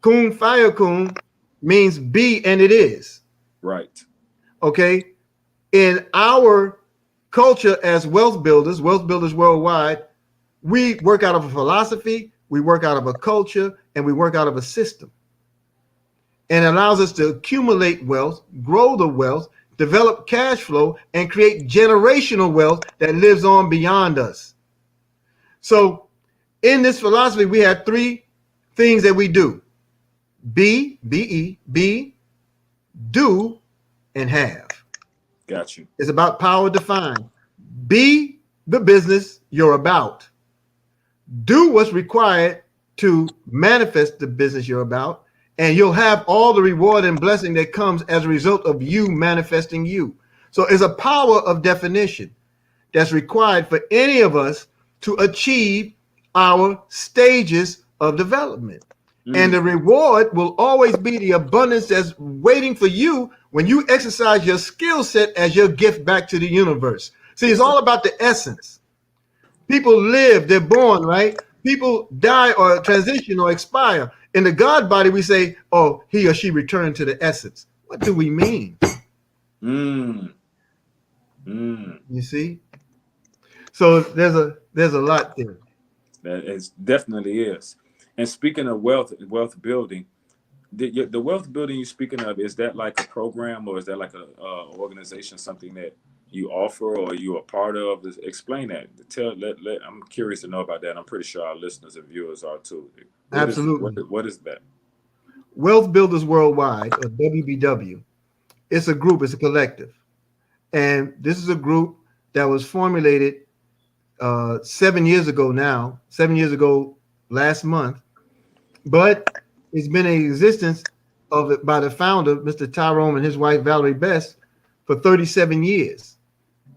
kun fayakun means be and it is. Right. Okay. In our culture as wealth builders worldwide, we work out of a philosophy, we work out of a culture, and we work out of a system. And it allows us to accumulate wealth, grow the wealth, develop cash flow, and create generational wealth that lives on beyond us. So in this philosophy, we have three things that we do: be, be, do, and have. Got you. It's about power defined. Be the business you're about. Do what's required to manifest the business you're about, and you'll have all the reward and blessing that comes as a result of you manifesting you. So it's a power of definition that's required for any of us to achieve our stages of development. And the reward will always be the abundance that's waiting for you when you exercise your skill set as your gift back to the universe. See, it's all about the essence. People live, they're born, right? People die or transition or expire. In the God body, we say, oh, he or she returned to the essence. What do we mean? You see? So there's a lot there. That is definitely is. And speaking of wealth building, the wealth building you're speaking of, is that like a program, or is that like a organization, something that you offer or you're a part of? Explain that. I'm curious to know about that. I'm pretty sure our listeners and viewers are too. Absolutely. What is that? Wealth Builders Worldwide, or WBW, it's a group, it's a collective. And this is a group that was formulated 7 years ago now, 7 years ago last month, but it's been in existence of it by the founder, Mr. Tyrone, and his wife, Valerie Best, for 37 years.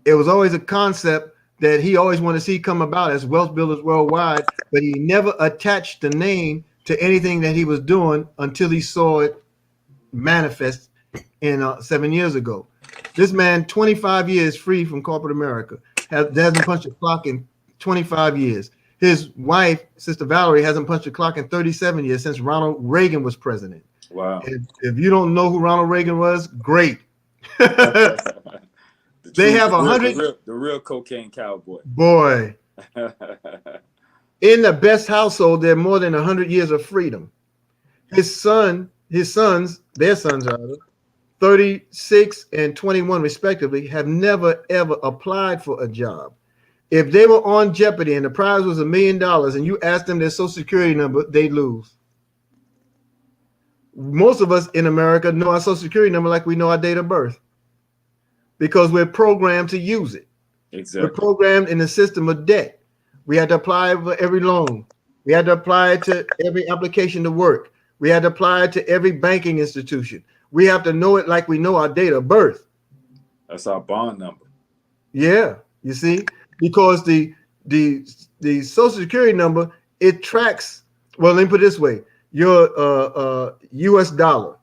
It was always a concept that he always wanted to see come about as Wealth Builders Worldwide, but he never attached the name to anything that he was doing until he saw it manifest in 7 years ago. This man, 25 years free from corporate America, hasn't punched a clock in 25 years. His wife, Sister Valerie, hasn't punched a clock in 37 years since Ronald Reagan was president. Wow. If you don't know who Ronald Reagan was, great. They have 100. The real cocaine cowboy. Boy. In the best household, there are more than 100 years of freedom. Their sons, 36 and 21 respectively, have never ever applied for a job. If they were on Jeopardy and the prize was $1 million and you asked them their social security number, they'd lose. Most of us in America know our social security number like we know our date of birth because we're programmed to use it. Exactly. We're programmed in the system of debt. We had to apply for every loan. We had to apply it to every application to work. We had to apply it to every banking institution. We have to know it like we know our date of birth. That's our bond number. Yeah, you see, because the social security number, it tracks. Well, let me put it this way: your U.S. dollar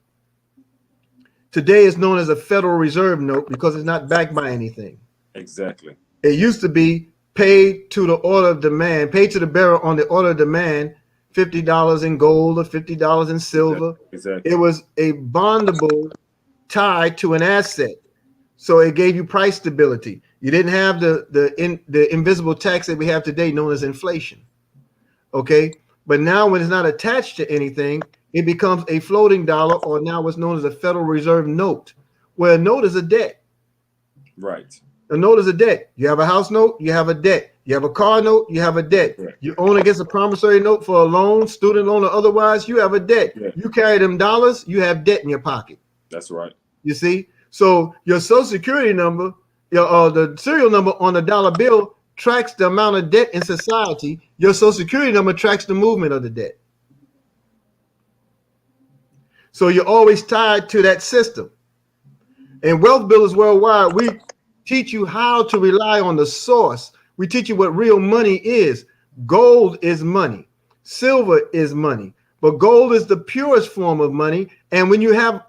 today is known as a Federal Reserve note because it's not backed by anything. Exactly. It used to be paid to the order of demand, paid to the bearer on the order of demand, $50 in gold or $50 in silver. Exactly. It was a bondable tied to an asset. So it gave you price stability. You didn't have the invisible tax that we have today known as inflation. Okay. But now when it's not attached to anything, it becomes a floating dollar, or now what's known as a Federal Reserve note, where a note is a debt. Right. A note is a debt. You have a house note, you have a debt. You have a car note, you have a debt. Right. You own against a promissory note for a loan, student loan, or otherwise, you have a debt. Yeah. You carry them dollars, you have debt in your pocket. That's right. You see? So your social security number, the serial number on the dollar bill tracks the amount of debt in society. Your social security number tracks the movement of the debt. So you're always tied to that system. And Wealth Builders Worldwide, we teach you how to rely on the source. We teach you what real money is. Gold is money. Silver is money. But gold is the purest form of money. And when you have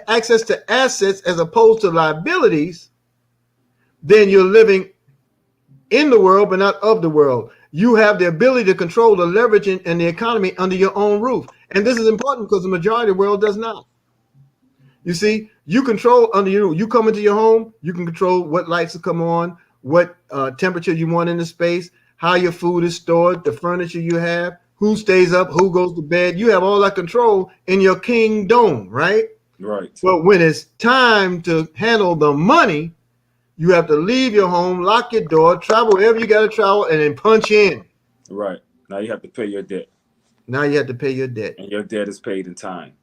access to assets as opposed to liabilities, then you're living in the world, but not of the world. You have the ability to control the leverage and the economy under your own roof. And this is important because the majority of the world does not. You see, you control under your roof. You come into your home, you can control what lights will come on, what temperature you want in the space, how your food is stored, the furniture you have, who stays up, who goes to bed. You have all that control in your kingdom, right? Right. But when it's time to handle the money, you have to leave your home, lock your door, travel wherever you got to travel, and then punch in. Right. Now you have to pay your debt. Now you have to pay your debt. And your debt is paid in time.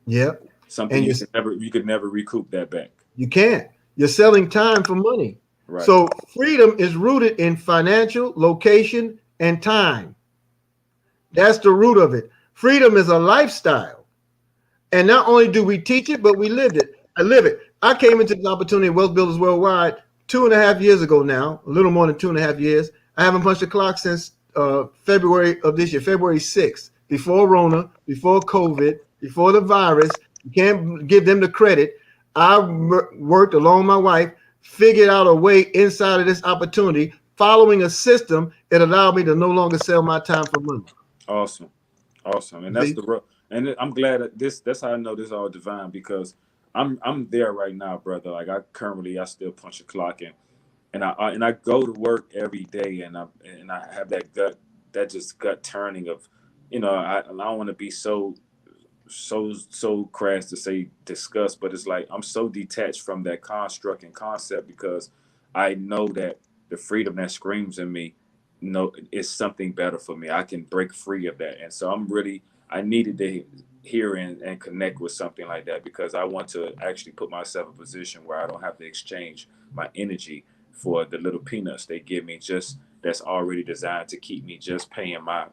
Yep. Something you could never recoup that back. You can't. You're selling time for money. Right. So freedom is rooted in financial, location, and time. That's the root of it. Freedom is a lifestyle. And not only do we teach it, but we lived it. I live it. I came into this opportunity at Wealth Builders Worldwide 2.5 years ago now, a little more than 2.5 years. I haven't punched the clock since February of this year, February 6th, before Rona, before COVID, before the virus. You can't give them the credit. I worked along with my wife, figured out a way inside of this opportunity, following a system that allowed me to no longer sell my time for money. Awesome. And that's and I'm glad that that's how I know this is all divine, because I'm there right now, brother. Like I still punch a clock, and I go to work every day, and I have that gut turning of, I don't want to be so crass to say disgust, but it's like I'm so detached from that construct and concept, because I know that the freedom that screams in me, is something better for me. I can break free of that. And so I needed to hear and connect with something like that, because I want to actually put myself in a position where I don't have to exchange my energy for the little peanuts they give me, just that's already designed to keep me just paying my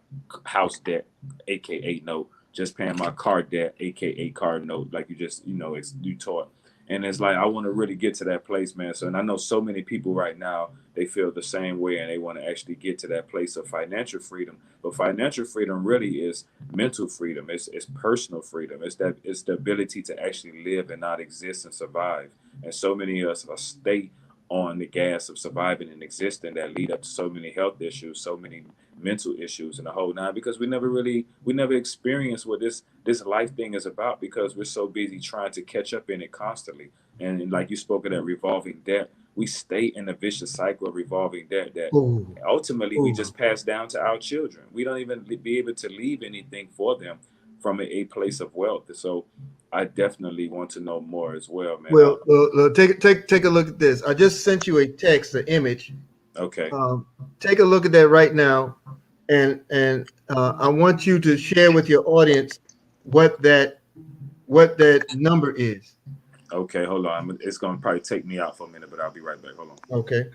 house debt, aka note, just paying my car debt, aka car note, like you taught. And it's like I want to really get to that place, man. So, and I know so many people right now, they feel the same way, and they want to actually get to that place of financial freedom. But financial freedom really is mental freedom. It's personal freedom. It's the ability to actually live and not exist and survive. And so many of us stay on the gas of surviving and existing, that lead up to so many health issues, so many mental issues, and the whole nine, because we never experienced what this life thing is about, because we're so busy trying to catch up in it constantly. And like you spoke of that revolving debt, we stay in a vicious cycle of revolving debt that ultimately we just pass down to our children. We don't even be able to leave anything for them from a place of wealth. So I definitely want to know more as well, man. Well, take a look at this. I just sent you a text, an image Okay. Take a look at that right now, and I want you to share with your audience what that number is. Okay. Hold on. It's gonna probably take me out for a minute, but I'll be right back. Hold on. Okay.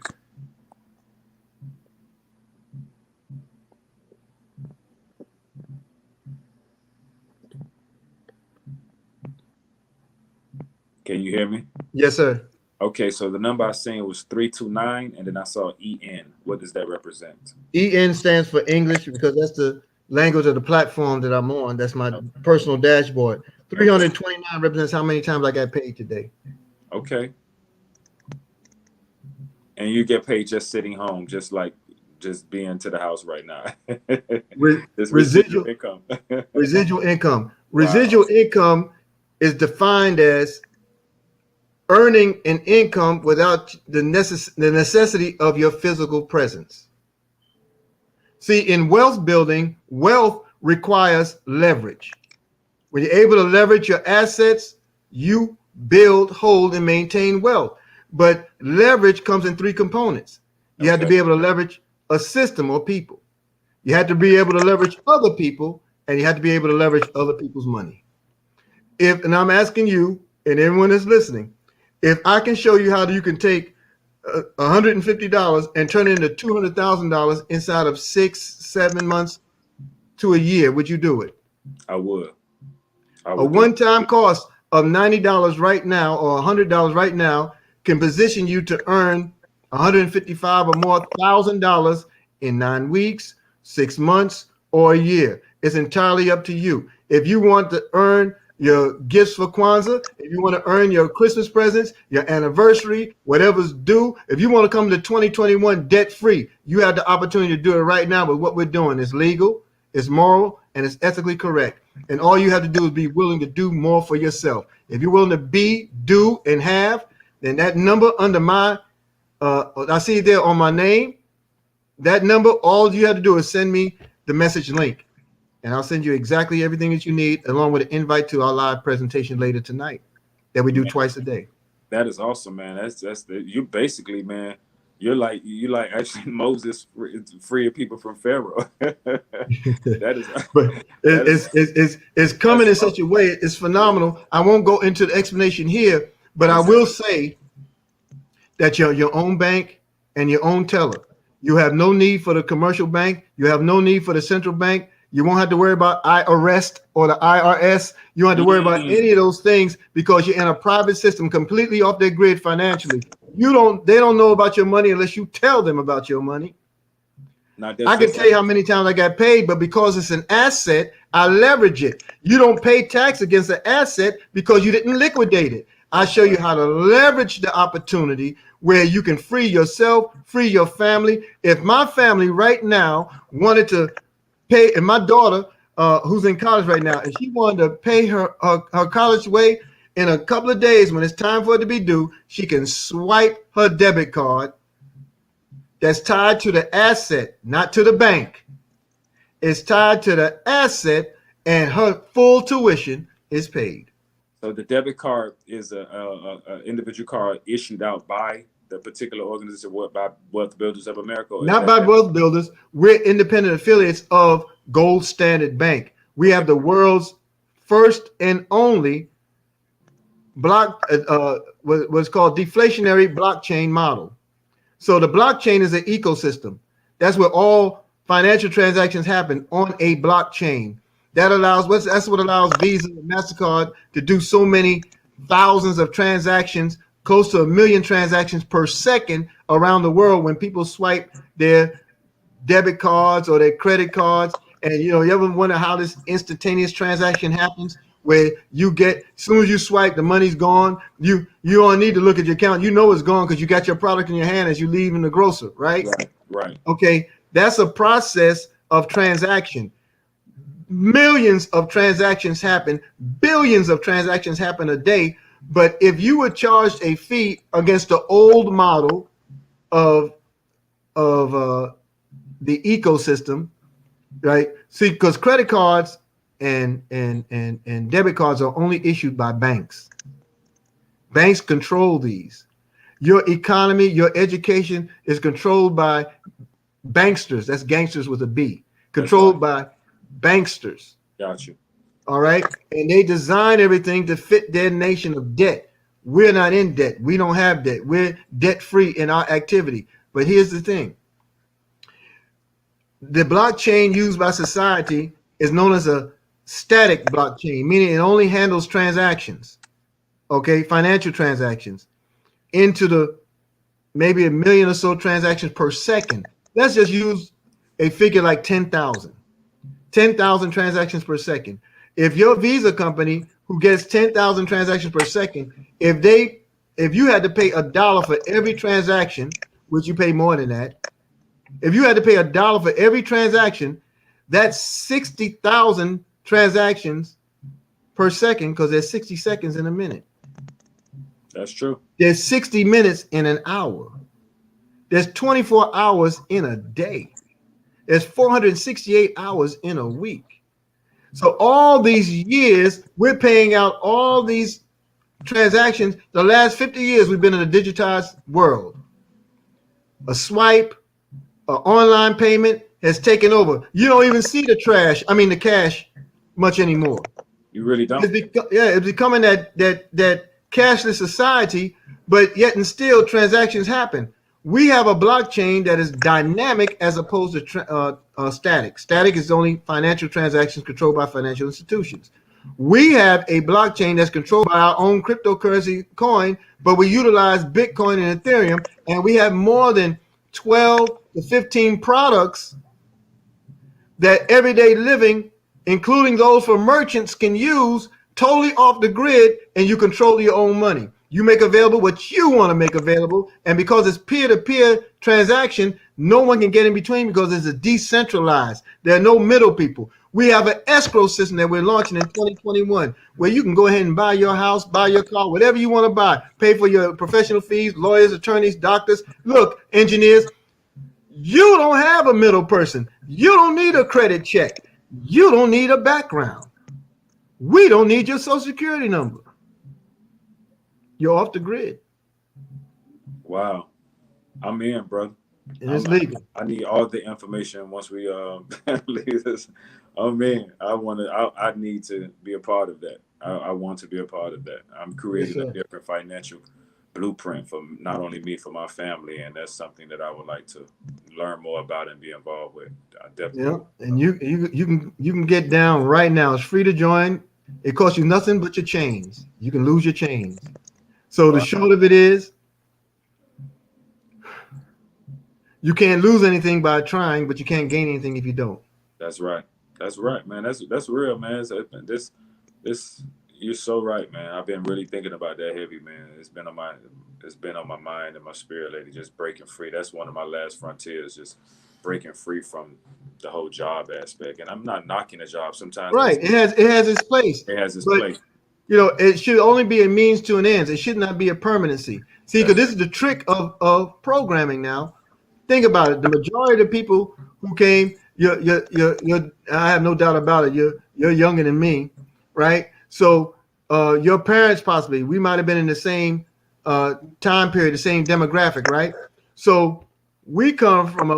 Can you hear me? Yes, sir. Okay. So the number I seen was 329, and then I saw EN. What does that represent? EN stands for English because that's the language of the platform that I'm on. That's my personal dashboard. Okay. 329 represents how many times I got paid today. Okay. And you get paid just sitting home, just like just being to the house right now. Just residual Residual income. residual income. Wow. Residual income is defined as earning an income without the necessity of your physical presence. See, in wealth building, wealth requires leverage. When you're able to leverage your assets, you build, hold, and maintain wealth. But leverage comes in three components. You have to Okay. be able to leverage a system or people. You have to be able to leverage other people, and you have to be able to leverage other people's money. And I'm asking you and everyone that's listening, if I can show you how you can take $150 and turn it into $200,000 inside of 6, 7 months to a year, would you do it? I would. I A would do one-time cost of $90 right now or $100 right now can position you to earn 155 or more $1,000 in 9 weeks, 6 months, or a year. It's entirely up to you. If you want to earn your gifts for Kwanzaa, if you want to earn your Christmas presents, your anniversary, whatever's due, if you want to come to 2021 debt-free, you have the opportunity to do it right now. But what we're doing is legal, it's moral, and it's ethically correct. And all you have to do is be willing to do more for yourself. If you're willing to be, do, and have, then that number under my, I see it there on my name, that number, all you have to do is send me the message link. And I'll send you exactly everything that you need, along with an invite to our live presentation later tonight that we do man. twice a day. That is awesome, man. You basically, man. You're like actually Moses freeing people from Pharaoh. That is But that is it's coming that's in such a way, it's phenomenal. I won't go into the explanation here, but I will exactly. say that your own bank and your own teller. You have no need for the commercial bank. You have no need for the central bank. You won't have to worry about IRS or the IRS. You don't have to worry about any of those things because you're in a private system completely off their grid financially. They don't know about your money unless you tell them about your money. Now I can tell you how many times I got paid, but because it's an asset, I leverage it. You don't pay tax against the asset because you didn't liquidate it. I show you how to leverage the opportunity where you can free yourself, free your family. If my family right now wanted to pay, and my daughter, who's in college right now, if she wanted to pay her college way in a couple of days when it's time for it to be due, she can swipe her debit card that's tied to the asset, not to the bank. It's tied to the asset, and her full tuition is paid. So the debit card is a individual card issued out by the particular organization, what by Wealth Builders of America, or is Not that by wealth builders. We're independent affiliates of Gold Standard Bank. We okay? have the world's first and only block, what's called deflationary blockchain model. So the blockchain is an ecosystem. That's where all financial transactions happen on a blockchain. That's what allows Visa and MasterCard to do so many thousands of transactions, close to 1 million transactions per second around the world when people swipe their debit cards or their credit cards. And you ever wonder how this instantaneous transaction happens? Where you get, as soon as you swipe, the money's gone. You don't need to look at your account. You know it's gone because you got your product in your hand as you leave in the grocer, right? Right, right. Okay, that's a process of transaction. Millions of transactions happen, billions of transactions happen a day. But if you were charged a fee against the old model of the ecosystem, right? See, because credit cards and debit cards are only issued by banks. Banks control these. Your economy, your education is controlled by banksters. That's gangsters with a B. That's right. Controlled by banksters. Got you. All right. And they design everything to fit their nation of debt. We're not in debt. We don't have debt. We're debt free in our activity. But here's the thing: the blockchain used by society is known as a static blockchain, meaning it only handles transactions, okay, financial transactions, into the maybe a million or so transactions per second. Let's just use a figure like 10,000. 10,000 transactions per second. If your Visa company, who gets 10,000 transactions per second, if you had to pay $1 for every transaction, which you pay more than that, if you had to pay $1 for every transaction, that's 60,000 transactions per second, because there's 60 seconds in a minute. That's true. There's 60 minutes in an hour. There's 24 hours in a day. There's 468 hours in a week. So all these years, we're paying out all these transactions. The last 50 years, we've been in a digitized world. A swipe, an online payment has taken over. You don't even see the cash much anymore. You really don't. It's becoming that cashless society, but yet and still transactions happen. We have a blockchain that is dynamic as opposed to static. Static is only financial transactions controlled by financial institutions. We have a blockchain that's controlled by our own cryptocurrency coin, but we utilize Bitcoin and Ethereum, and we have more than 12 to 15 products that everyday living, including those for merchants, can use totally off the grid, and you control your own money. You make available what you want to make available, and because it's peer-to-peer transaction, no one can get in between because it's a decentralized. There are no middle people. We have an escrow system that we're launching in 2021 where you can go ahead and buy your house, buy your car, whatever you want to buy, pay for your professional fees, lawyers, attorneys, doctors. Look, engineers, you don't have a middle person. You don't need a credit check. You don't need a background. We don't need your social security number. You're off the grid. Wow. I'm in, brother. And it's legal. I need all the information once we leave this. I'm in. I need to be a part of that. I want to be a part of that. I'm creating a different financial blueprint for not only me, for my family, and that's something that I would like to learn more about and be involved with. I definitely. Yeah, and you can get down right now. It's free to join. It costs you nothing but your chains. You can lose your chains. So the short of it is, you can't lose anything by trying, but you can't gain anything if you don't. That's right. That's right, man. That's real, man. This you're so right, man. I've been really thinking about that heavy, man. It's been on my mind and my spirit lately, just breaking free. That's one of my last frontiers, just breaking free from the whole job aspect. And I'm not knocking a job. Sometimes right. It has its place. It has its place. You know, it should only be a means to an end. It should not be a permanency. See, because this is the trick of programming now. Think about it. The majority of the people who came, I have no doubt about it. You're younger than me, right? So your parents possibly, we might have been in the same time period, the same demographic, right? So we come from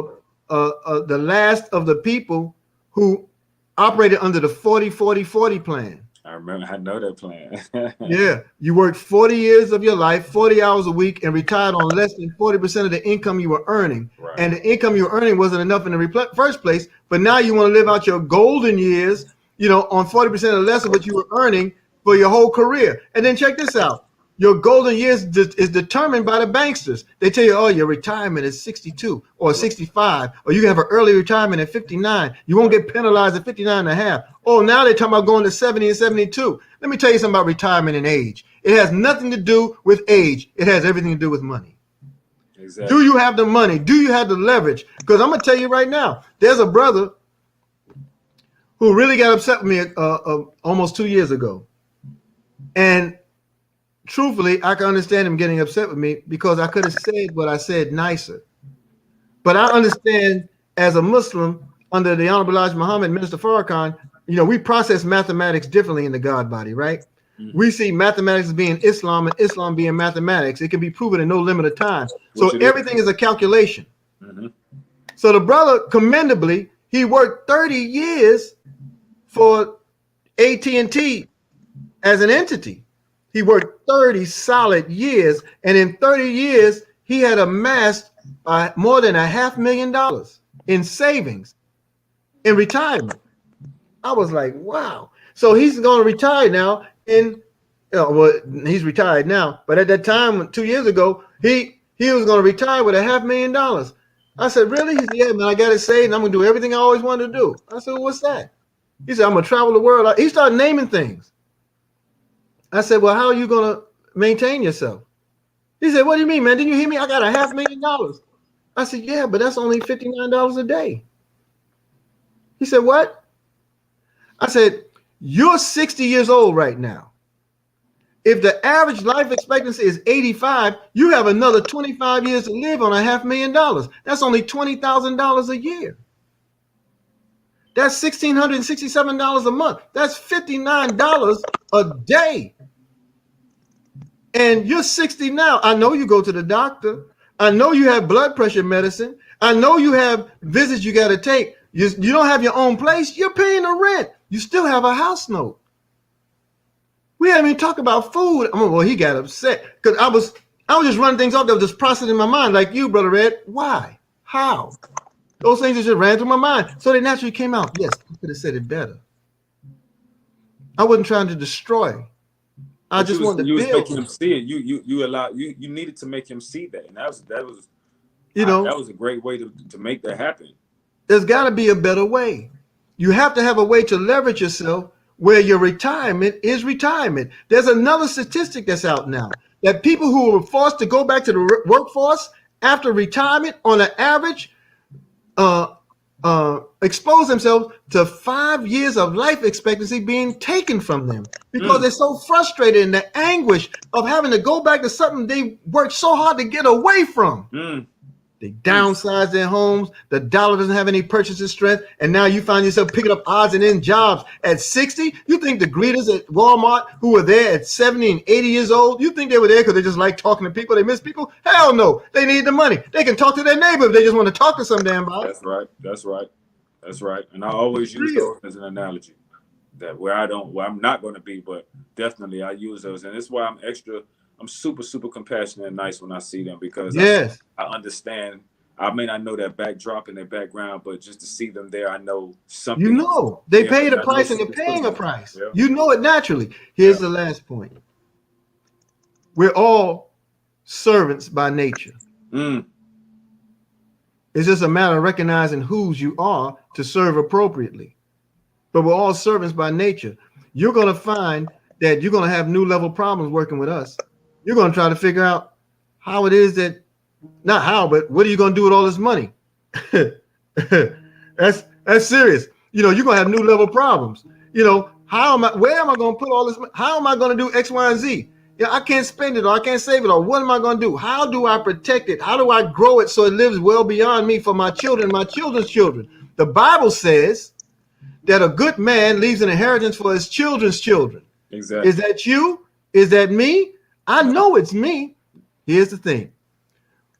the last of the people who operated under the 40-40-40 plan. I remember, I know that plan. Yeah, you worked 40 years of your life, 40 hours a week, and retired on less than 40% of the income you were earning. Right. And the income you were earning wasn't enough in the first place, but now you want to live out your golden years, on 40% or less of what you were earning for your whole career. And then check this out. Your golden years is determined by the banksters. They tell you, oh, your retirement is 62 or 65, or you can have an early retirement at 59. You won't get penalized at 59 and a half. Oh, now they're talking about going to 70 and 72. Let me tell you something about retirement and age. It has nothing to do with age. It has everything to do with money. Exactly. Do you have the money? Do you have the leverage? Because I'm going to tell you right now, there's a brother who really got upset with me almost 2 years ago. And truthfully, I can understand him getting upset with me because I could have said what I said nicer. But I understand as a Muslim under the Honorable Elijah Muhammad, Minister Farrakhan, we process mathematics differently in the God body, right? We see mathematics as being Islam and Islam being mathematics. It can be proven in no limit of time. So everything is a calculation. Mm-hmm. So the brother, commendably, he worked 30 years for AT&T as an entity. He worked 30 solid years, and in 30 years, he had amassed more than $500,000 in savings in retirement. I was like, wow. So he's going to retire now. He's retired now, but at that time, 2 years ago, he was going to retire with $500,000. I said, really? He said, yeah, man, I got it saved, and I'm going to do everything I always wanted to do. I said, well, what's that? He said, I'm going to travel the world. He started naming things. I said, well, how are you going to maintain yourself? He said, what do you mean, man? Didn't you hear me? I got $500,000. I said, yeah, but that's only $59 a day. He said, what? I said, you're 60 years old right now. If the average life expectancy is 85, you have another 25 years to live on $500,000. That's only $20,000 a year. That's $1,667 a month. That's $59 a day. And you're 60 now. I know you go to the doctor. I know you have blood pressure medicine. I know you have visits you got to take. You don't have your own place. You're paying the rent. You still have a house note. We haven't even talked about food. Well, he got upset because I was just running things off that was just processing in my mind, like you, Brother Red. Why? How? Those things just ran through my mind. So they naturally came out. Yes, I could have said it better. I wasn't trying to destroy. I just wanted to build. You was making him see it. You needed to make him see that, and that was that was a great way to make that happen. There's got to be a better way. You have to have a way to leverage yourself where your retirement is retirement. There's another statistic that's out now that people who were forced to go back to the workforce after retirement, on an average, expose themselves to 5 years of life expectancy being taken from them because they're so frustrated in the anguish of having to go back to something they worked so hard to get away from. They downsize their homes. The dollar doesn't have any purchasing strength. And now you find yourself picking up odds and ends jobs at 60. You think the greeters at Walmart who were there at 70 and 80 years old, you think they were there because they just like talking to people? They miss people? Hell no. They need the money. They can talk to their neighbor if they just want to talk to some damn body. That's right. And I always use those as an analogy. That where I'm not going to be, but definitely I use those. And that's why I'm super, super compassionate and nice when I see them because I understand. I may not know that backdrop and their background, but just to see them there, I know something. You know, they paid a price and they're paying a price. Yeah. You know it naturally. Here's the last point. We're all servants by nature. It's just a matter of recognizing whose you are to serve appropriately. But we're all servants by nature. You're going to find that you're going to have new level problems working with us. You're going to try to figure out how it is that, not how, but what are you going to do with all this money? That's serious. You know, you're going to have new level problems. You know, where am I going to put all this money? How am I going to do X, Y, and Z? Yeah, I can't spend it or I can't save it or what am I going to do? How do I protect it? How do I grow it so it lives well beyond me for my children, my children's children? The Bible says that a good man leaves an inheritance for his children's children. Exactly. Is that you? Is that me? I know it's me. Here's the thing.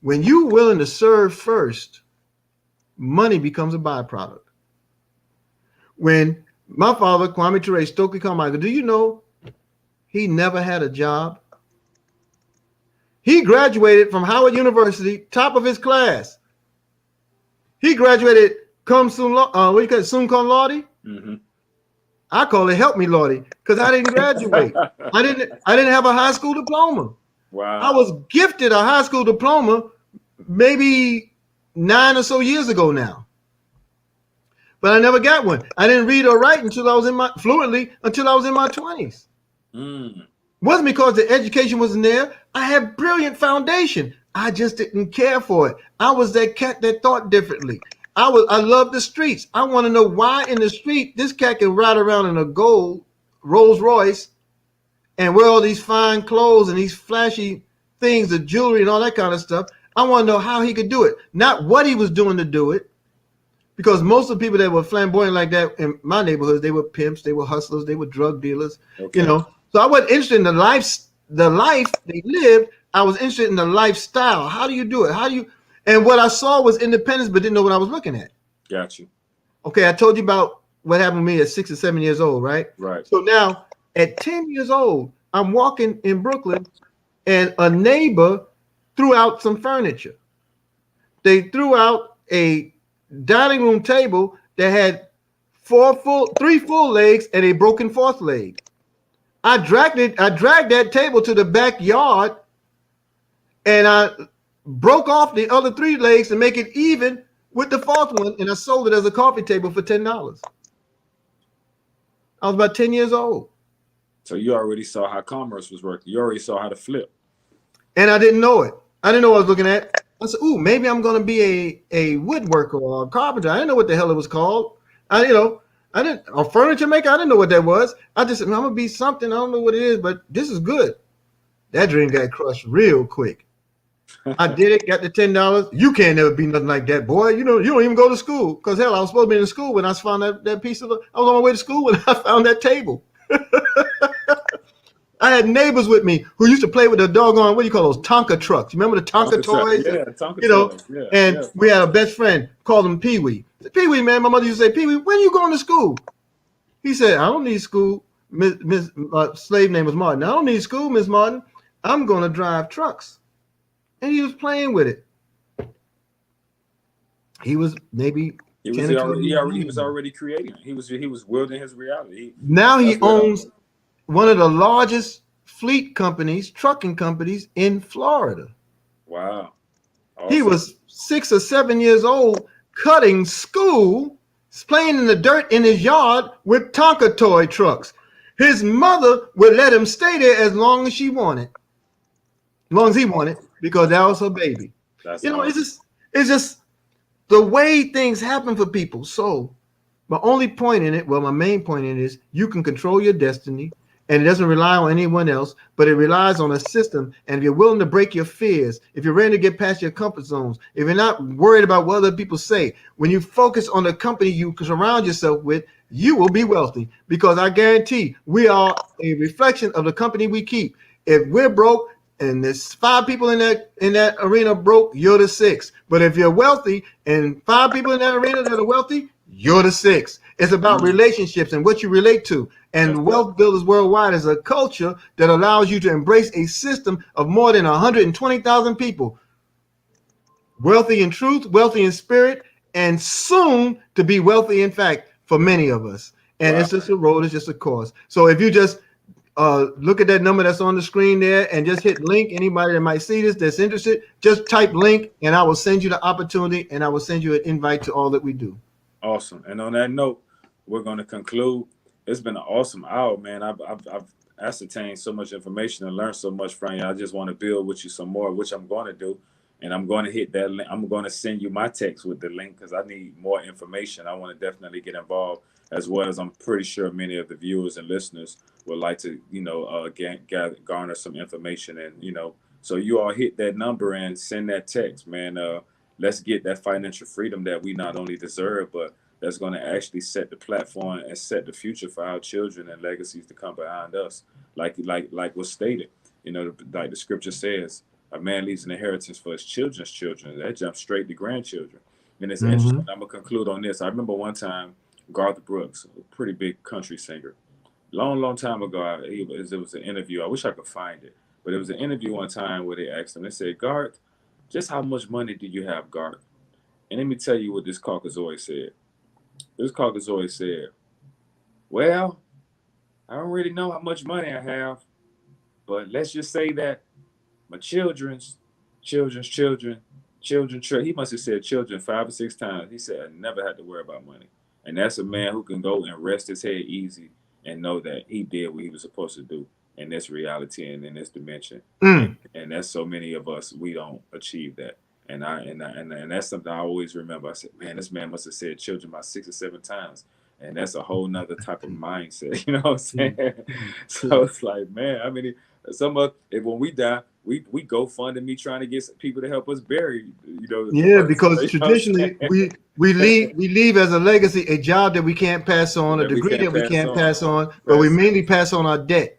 When you're willing to serve first, money becomes a byproduct. When my father, Kwame Ture, Stokely Carmichael, do you know he never had a job? He graduated from Howard University, top of his class. He graduated summa cum laude. I call it help me, Lordy, because I didn't graduate. I didn't have a high school diploma. Wow. I was gifted a high school diploma maybe 9 or so years ago now. But I never got one. I didn't read or write fluently until I was in my 20s. Wasn't because the education wasn't there. I had brilliant foundation. I just didn't care for it. I was that cat that thought differently. I love the streets. I want to know why in the street this cat can ride around in a gold Rolls Royce and wear all these fine clothes and these flashy things, the jewelry and all that kind of stuff. I want to know how he could do it, not what he was doing to do it. Because most of the people that were flamboyant like that in my neighborhoods, they were pimps, they were hustlers, they were drug dealers. Okay. You know, So I wasn't interested in the life they lived. I was interested in the lifestyle. How do you do it? How do you? And what I saw was independence, but didn't know what I was looking at. Got you. Okay, I told you about what happened to me at 6 or 7 years old, right? Right. So now at 10 years old, I'm walking in Brooklyn, and a neighbor threw out some furniture. They threw out a dining room table that had three full legs and a broken fourth leg. I dragged that table to the backyard, and I broke off the other three legs to make it even with the fourth one, and I sold it as a coffee table for $10. I was about 10 years old. So you already saw how commerce was working. You already saw how to flip. And I didn't know it. I didn't know what I was looking at. I said, "Ooh, maybe I'm going to be a woodworker or a carpenter." I didn't know what the hell it was called. I didn't a furniture maker. I didn't know what that was. I just said, "I'm gonna be something. I don't know what it is, but this is good." That dream got crushed real quick. I did it. Got the $10. You can't never be nothing like that, boy. You don't even go to school. Because hell, I was supposed to be in school when I found that piece of. I was on my way to school when I found that table. I had neighbors with me who used to play with the doggone, what do you call those, Tonka trucks? You remember the Tonka toys? Yeah, Tonka toys. Yeah, and we had a best friend, called him Pee Wee. Pee Wee, man, my mother used to say, "Pee Wee, when are you going to school?" He said, "I don't need school." Miss slave name was Martin. "I don't need school, Miss Martin. I'm going to drive trucks." And he was playing with it. He was maybe he was already creating. He was wielding his reality. Now he owns one of the largest fleet companies, trucking companies in Florida. Wow. Awesome. He was 6 or 7 years old, cutting school, playing in the dirt in his yard with Tonka toy trucks. His mother would let him stay there as long as he wanted, because that was her baby. That's awesome. It's just the way things happen for people. So my main point in it is you can control your destiny. And it doesn't rely on anyone else, but it relies on a system. And if you're willing to break your fears, if you're ready to get past your comfort zones, if you're not worried about what other people say, when you focus on the company you surround yourself with, you will be wealthy. Because I guarantee we are a reflection of the company we keep. If we're broke and there's 5 people in that arena broke, you're the 6th. But if you're wealthy and 5 people in that arena that are wealthy, you're the 6th. It's about relationships and what you relate to. And Wealth Builders Worldwide is a culture that allows you to embrace a system of more than 120,000 people. Wealthy in truth, wealthy in spirit, and soon to be wealthy in fact for many of us. And It's just a road, it's just a course. So if you just look at that number that's on the screen there and just hit link, anybody that might see this that's interested, just type link and I will send you the opportunity and I will send you an invite to all that we do. Awesome. And on that note, we're going to conclude. It's been an awesome hour, man. I've ascertained so much information and learned so much from you. I just want to build with you some more, which I'm going to do. And I'm going to hit that link. I'm going to send you my text with the link because I need more information. I want to definitely get involved, as well as I'm pretty sure many of the viewers and listeners would like to, garner some information. And, so you all hit that number and send that text, man. Let's get that financial freedom that we not only deserve, but that's going to actually set the platform and set the future for our children and legacies to come behind us. Like was stated, like the scripture says, a man leaves an inheritance for his children's children. That jumps straight to grandchildren. And it's interesting. I'm going to conclude on this. I remember one time, Garth Brooks, a pretty big country singer, long time ago, it was an interview. I wish I could find it. But it was an interview one time where they asked him, they said, "Garth, just how much money do you have, Garth?" And let me tell you what this Caucasoid said. This Caucasoid said, "Well, I don't really know how much money I have, but let's just say that my children's children, he must have said children 5 or 6 times. He said, I never had to worry about money." And that's a man who can go and rest his head easy and know that he did what he was supposed to do in this reality and in this dimension. And that's so many of us, we don't achieve that. And that's something I always remember. I said, man, this man must have said children about 6 or 7 times. And that's a whole nother type of mindset. You know what I'm saying? So it's like, man, I mean, when we die, we go fund me trying to get people to help us bury, Yeah, because traditionally we leave as a legacy a job that we can't pass on, a degree that we can't pass on, but we mainly pass on our debt.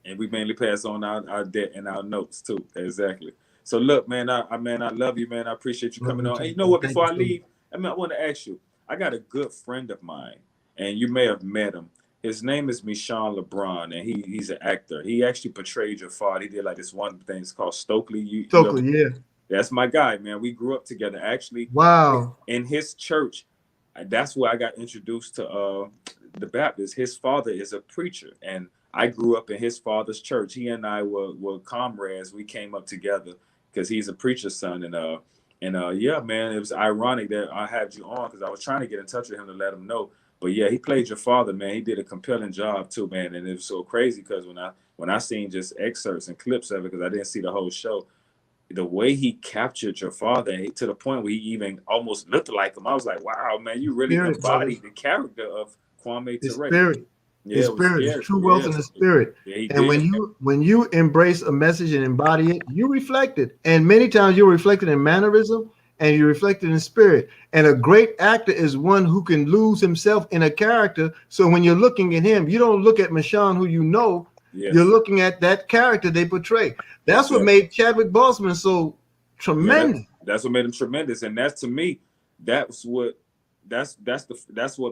And we mainly pass on our debt and our notes too. Exactly. So look, man, I love you, man. I appreciate you coming on. And you know what? Before I leave, I want to ask you. I got a good friend of mine, and you may have met him. His name is Michon LeBron, and he's an actor. He actually portrayed your father. He did like this one thing. It's called Stokely. Stokely, yeah. That's my guy, man. We grew up together. Actually, wow. In his church, that's where I got introduced to the Baptist. His father is a preacher, and I grew up in his father's church. He and I were comrades. We came up together because he's a preacher's son, and yeah, man, it was ironic that I had you on because I was trying to get in touch with him to let him know. But yeah, he played your father, man. He did a compelling job too, man. And it was so crazy because when I seen just excerpts and clips of it, because I didn't see the whole show, the way he captured your father to the point where he even almost looked like him, I was like, wow, man, you really embodied the character of Kwame Ture. Spirit. Yeah, his spirit, his true wealth in the spirit. Yeah, and when you embrace a message and embody it, you reflect it. And many times you're reflected in mannerism and you're reflected in spirit. And a great actor is one who can lose himself in a character. So when you're looking at him, you don't look at Michon, who you know. Yes. You're looking at that character they portray. That's what made Chadwick Boseman so tremendous. Yeah, that's what made him tremendous. And that's, to me, that's what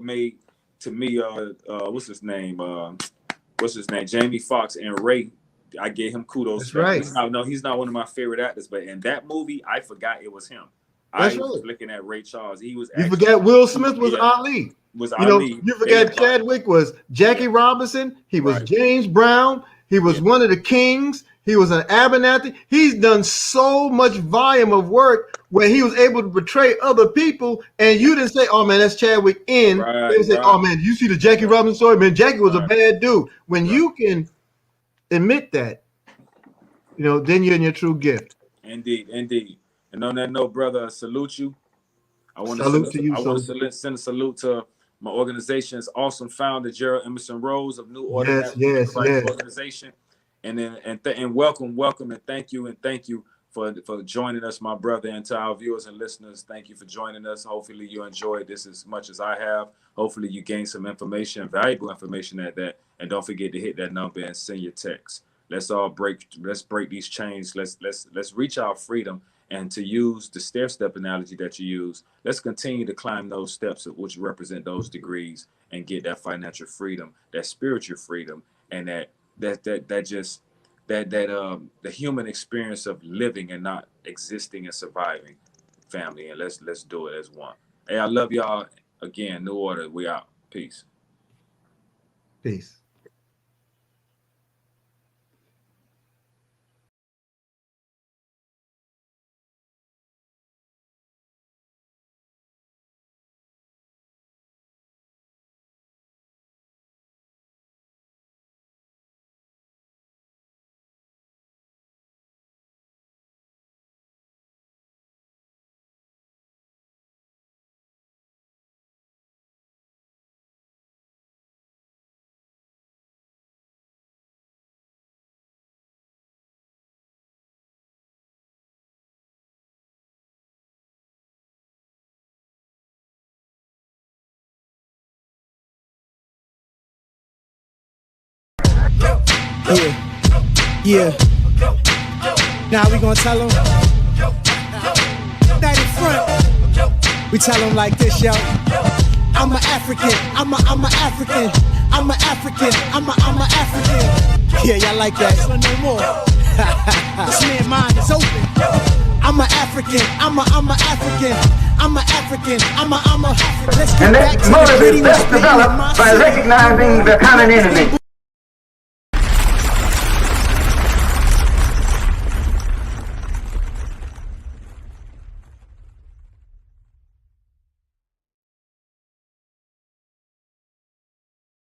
made, to me, what's his name? Jamie Foxx and Ray. I gave him kudos. That's right. He's not one of my favorite actors, but in that movie, I forgot it was him. I was looking at Ray Charles. He was. You forgot Will Smith was Ali. You forgot Chadwick was Jackie Robinson. He was James Brown. He was one of the Kings. He was an Abernathy. He's done so much volume of work where he was able to portray other people, and you didn't say, "Oh man, that's Chadwick." They didn't say, "Oh man, you see the Jackie Robinson story? Man, Jackie was a bad dude." When you can admit that, then you're in your true gift. Indeed. And on that note, brother, I salute you. I want to send a salute to my organization's awesome founder, Gerald Emerson Rose of New Order Organization. And welcome, and thank you for joining us, my brother, and to our viewers and listeners. Thank you for joining us. Hopefully you enjoyed this as much as I have. Hopefully you gained some information, valuable information at that. And don't forget to hit that number and send your text. Let's break these chains. Let's reach our freedom. And to use the stair-step analogy that you use, let's continue to climb those steps which represent those degrees and get that financial freedom, that spiritual freedom, and the human experience of living and not existing and surviving, family. And let's do it as one. Hey, I love y'all. Again, New Order. We out. Peace. Peace. Yeah. Now we gonna tell them. Night in front. We tell them like this, yo. I'm an African. I'm a African. I'm an African. I'm a African. Yeah, y'all like that? So no more. This man's mind is open. I'm an African. I'm a African. I'm an African. I'm a. Let's get back to the motive is best developed by recognizing the common enemy.